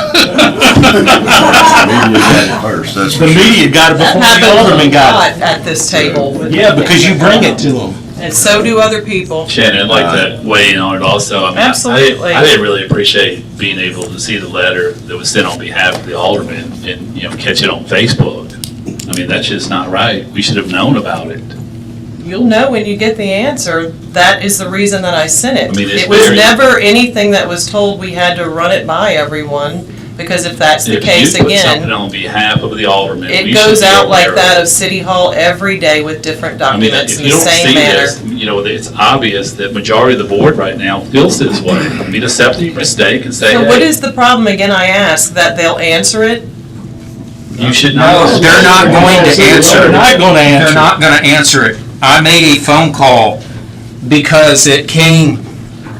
got it first, that's for The sure. media got it That before the happens alderman a got lot at this table. it. Yeah, because you bring it to them. And so do other people. Shannon, I'd like to weigh in on it also. I mean, Absolutely. I didn't really appreciate being able to see the letter that was sent on behalf of the alderman and, you know, catch it on Facebook. I mean, that's just not right. We should have known about it. You'll know when you get the answer. That is the reason that I sent it. I mean, it's It was very- never anything that was told we had to run it by everyone, because if that's the If case you put something again, on behalf of the alderman, we it should goes be out like aware that it. of City Hall every day with different I mean, documents if in you the don't same see manner. this, you know, it's obvious that majority of the board right now feels this way. I mean, accept the mistake and say, So what hey, is the problem, again, I ask, that they'll answer it? you should no, know. they're not going to answer. They're not gonna answer. They're not gonna answer it. I made a phone call because it came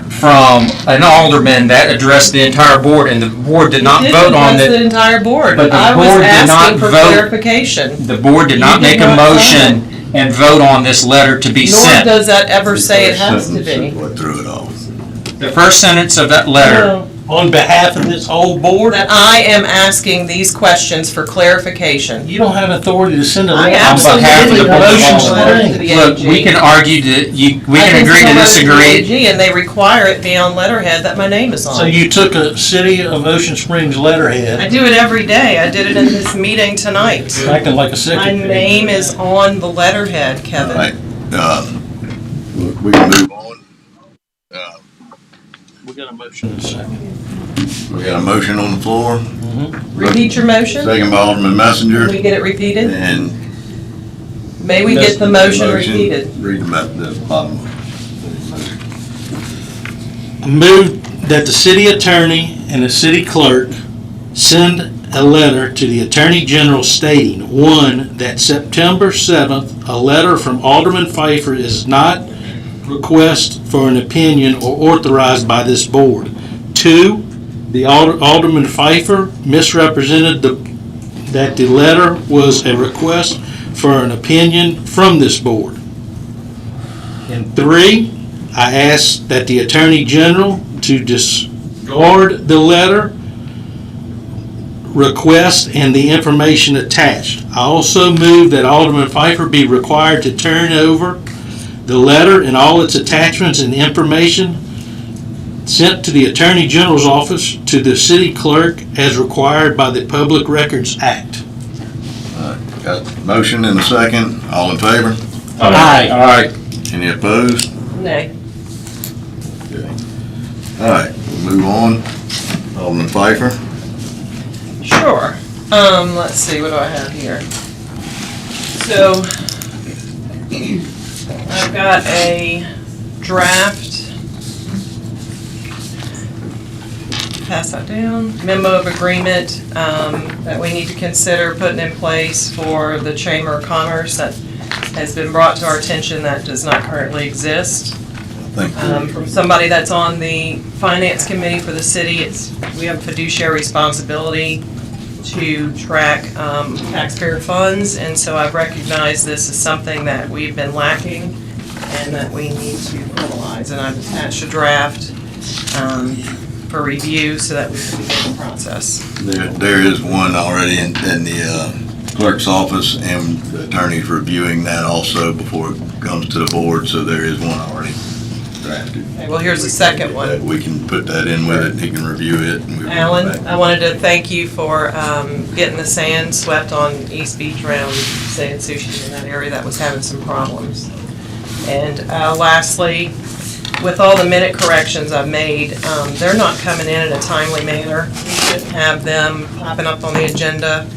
from an alderman that addressed the entire board, and the board did not It vote on didn't address the it. entire board. But the I was board did not asking for vote. clarification. The board did not You did make a not vote. motion and vote on this letter to be Nor sent. does that ever say it has to be. What threw it off. The first sentence of that letter, No. On behalf of this whole board, That I am asking these questions for clarification. you don't have authority to send a I letter. on behalf of the absolutely board. don't want a letter to the Look, AG. we can argue that we I can agree send to a letter the disagree. AG, and they require it be on letterhead that my name is on. So you took a City of Ocean Springs I letterhead, do it every day. I did it in this meeting tonight. acting like a My secretary. name is on the letterhead, Kevin. All right, we can move on. We got a motion in a second. We got a motion on the floor. Repeat your motion. Second by Alderman Messenger. Can we get it repeated? And May we get the motion repeated? Read the bottom. Move that the city attorney and the city clerk send a letter to the Attorney General stating, one, that September 7th, a letter from Alderman Pfeiffer is not request for an opinion or authorized by this board. Two, the Alderman Pfeiffer misrepresented that the letter was a request for an opinion from this board. And three, I ask that the Attorney General to discard the letter request and the information attached. I also move that Alderman Pfeiffer be required to turn over the letter and all its attachments and information sent to the Attorney General's office to the city clerk as required by the Public Records Act. Got a motion and a second. All in favor? Aye. Aye. Any opposed? Nay. All right, we'll move on. Alderman Pfeiffer. Sure. Let's see, what do I have here? So, I've got a draft. Pass that down. Memo of agreement that we need to consider putting in place for the Chamber of Commerce that has been brought to our attention that does not currently exist. Thank you. From somebody that's on the finance committee for the city, we have fiduciary responsibility to track taxpayer funds, and so I've recognized this as something that we've been lacking and that we need to formalize, and I've attached a draft for review so that we can begin the process. There is one already in the clerk's office, and the attorney's reviewing that also before it comes to the board, so there is one already drafted. Okay, well, here's the second one. We can put that in with it, he can review it. And Alan, I wanted to thank you for getting the sand swept on East Beach around Sand Sushi in that area that was having some problems. And lastly, with all the minute corrections I've made, they're not coming in a timely manner. We shouldn't have them popping up on the agenda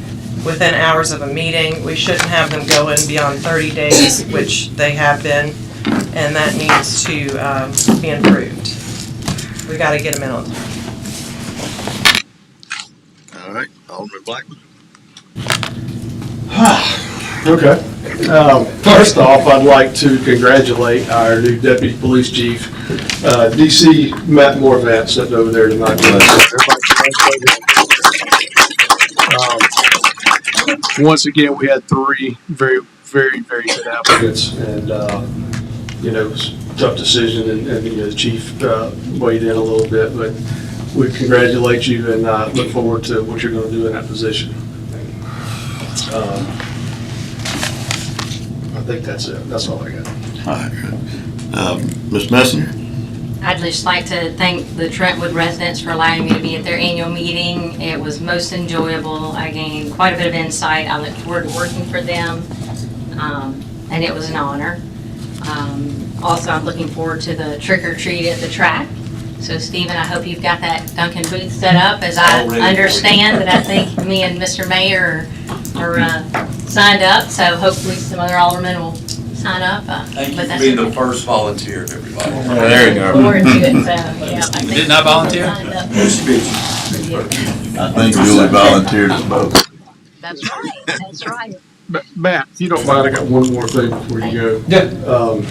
within hours of a meeting. We shouldn't have them going beyond 30 days, which they have been, and that needs to be improved. We got to get them in on time. All right, Alderman Blackman. Okay. First off, I'd like to congratulate our new Deputy Police Chief, DC Matt Morvat, sitting over there tonight. Once again, we had 3 very, very, very good applicants, and it was a tough decision, and the chief weighed in a little bit, but we congratulate you and look forward to what you're going to do in that position. I think that's it. That's all I got. All right, good. Ms. Messenger? I'd just like to thank the Trentwood residents for allowing me to be at their annual meeting. It was most enjoyable. I gained quite a bit of insight. I look forward to working for them, and it was an honor. Also, I'm looking forward to the trick or treat at the track. So, Stephen, I hope you've got that Duncan booth set up, as I understand that I think me and Mr. Mayor are signed up. So, hopefully, some other aldermen will sign up. Thank you for being the first volunteer, everybody. There you go. Forward to it, so, yeah, I think Didn't I volunteer? I think Julie volunteered us both. That's right, that's right. Matt, if you don't mind, I got one more thing before you go. Yeah.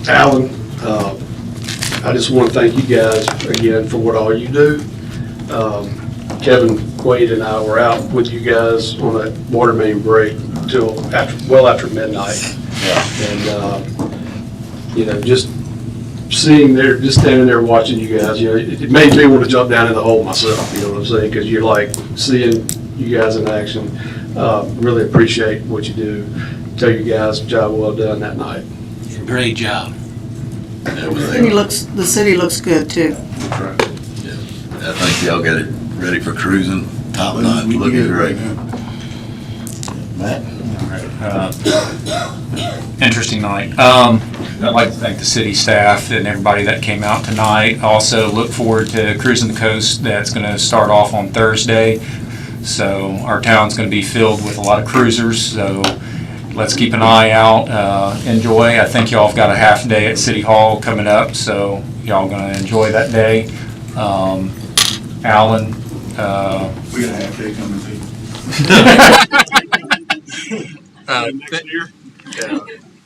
Alan, I just want to thank you guys again for what all you do. Kevin Quaid and I were out with you guys on that water main break till well after midnight. Yeah. And, just seeing there, just standing there watching you guys, it made me want to jump down in the hole myself, you know what I'm saying? Because you're like seeing you guys in action. Really appreciate what you do. Tell you guys, job well done that night. Great job. The city looks good too. I think y'all got it ready for cruising. Top notch, looking great. Matt? Interesting night. I'd like to thank the city staff and everybody that came out tonight. Also look forward to Cruising the Coast. That's going to start off on Thursday. So our town's going to be filled with a lot of cruisers. So let's keep an eye out. Enjoy. I think y'all have got a half day at City Hall coming up. So y'all going to enjoy that day. Alan. We got a half day coming too.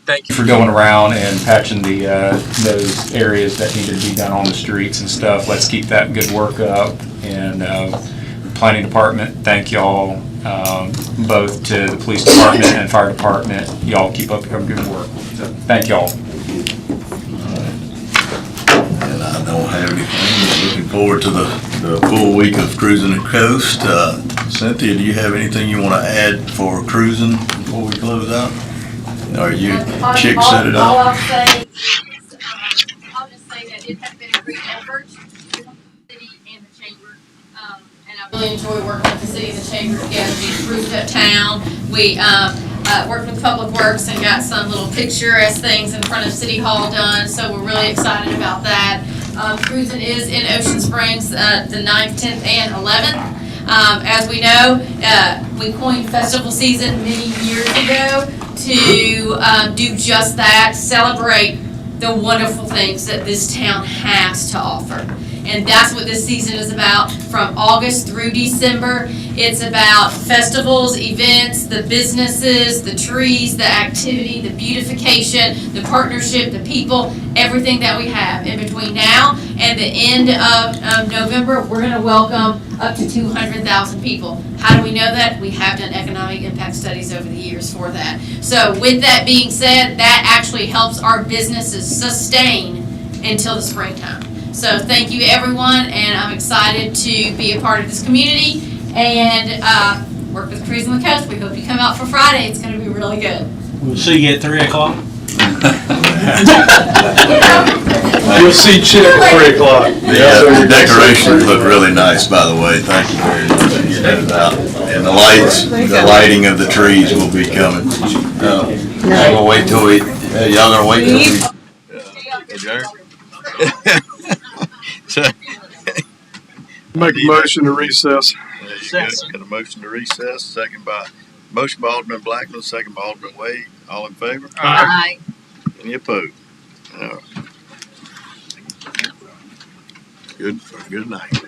Thank you for going around and patching those areas that needed to be done on the streets and stuff. Let's keep that good work up. And planning department, thank y'all, both to the police department and fire department. Y'all keep up your good work. So thank y'all. And I don't have anything. Looking forward to the full week of Cruising the Coast. Cynthia, do you have anything you want to add for cruising before we close out? Or you chick set it All up? I'll say, I'll just say that it has been a great effort for the city and the chamber. And I really enjoy working with the city and the chamber together. We improved uptown. We worked with Public Works and got some little picturesque things in front of City Hall done. So we're really excited about that. Cruising is in Ocean Springs the 9th, 10th, and 11th. As we know, we coined festival season many years ago to do just that, celebrate the wonderful things that this town has to offer. And that's what this season is about, from August through December. It's about festivals, events, the businesses, the trees, the activity, the beautification, the partnership, the people, everything that we have. In between now and the end of November, we're going to welcome up to 200,000 people. How do we know that? We have done economic impact studies over the years for that. So with that being said, that actually helps our businesses sustain until the springtime. So thank you, everyone, and I'm excited to be a part of this community and work with Cruise on the Coast. We hope you come out for Friday. It's going to be really good. We'll see you at 3 o'clock. You'll see Chip at 3 o'clock. The decorations look really nice, by the way. Thank you very much for getting it out. And the lighting of the trees will be coming. I'm gonna wait till we, y'all gonna wait till we adjourn? Make a motion to recess. Got a motion to recess, motion by Alderman Blackman, second by Alderman Wade. All in favor? Aye. Any opposed? All right. Good night.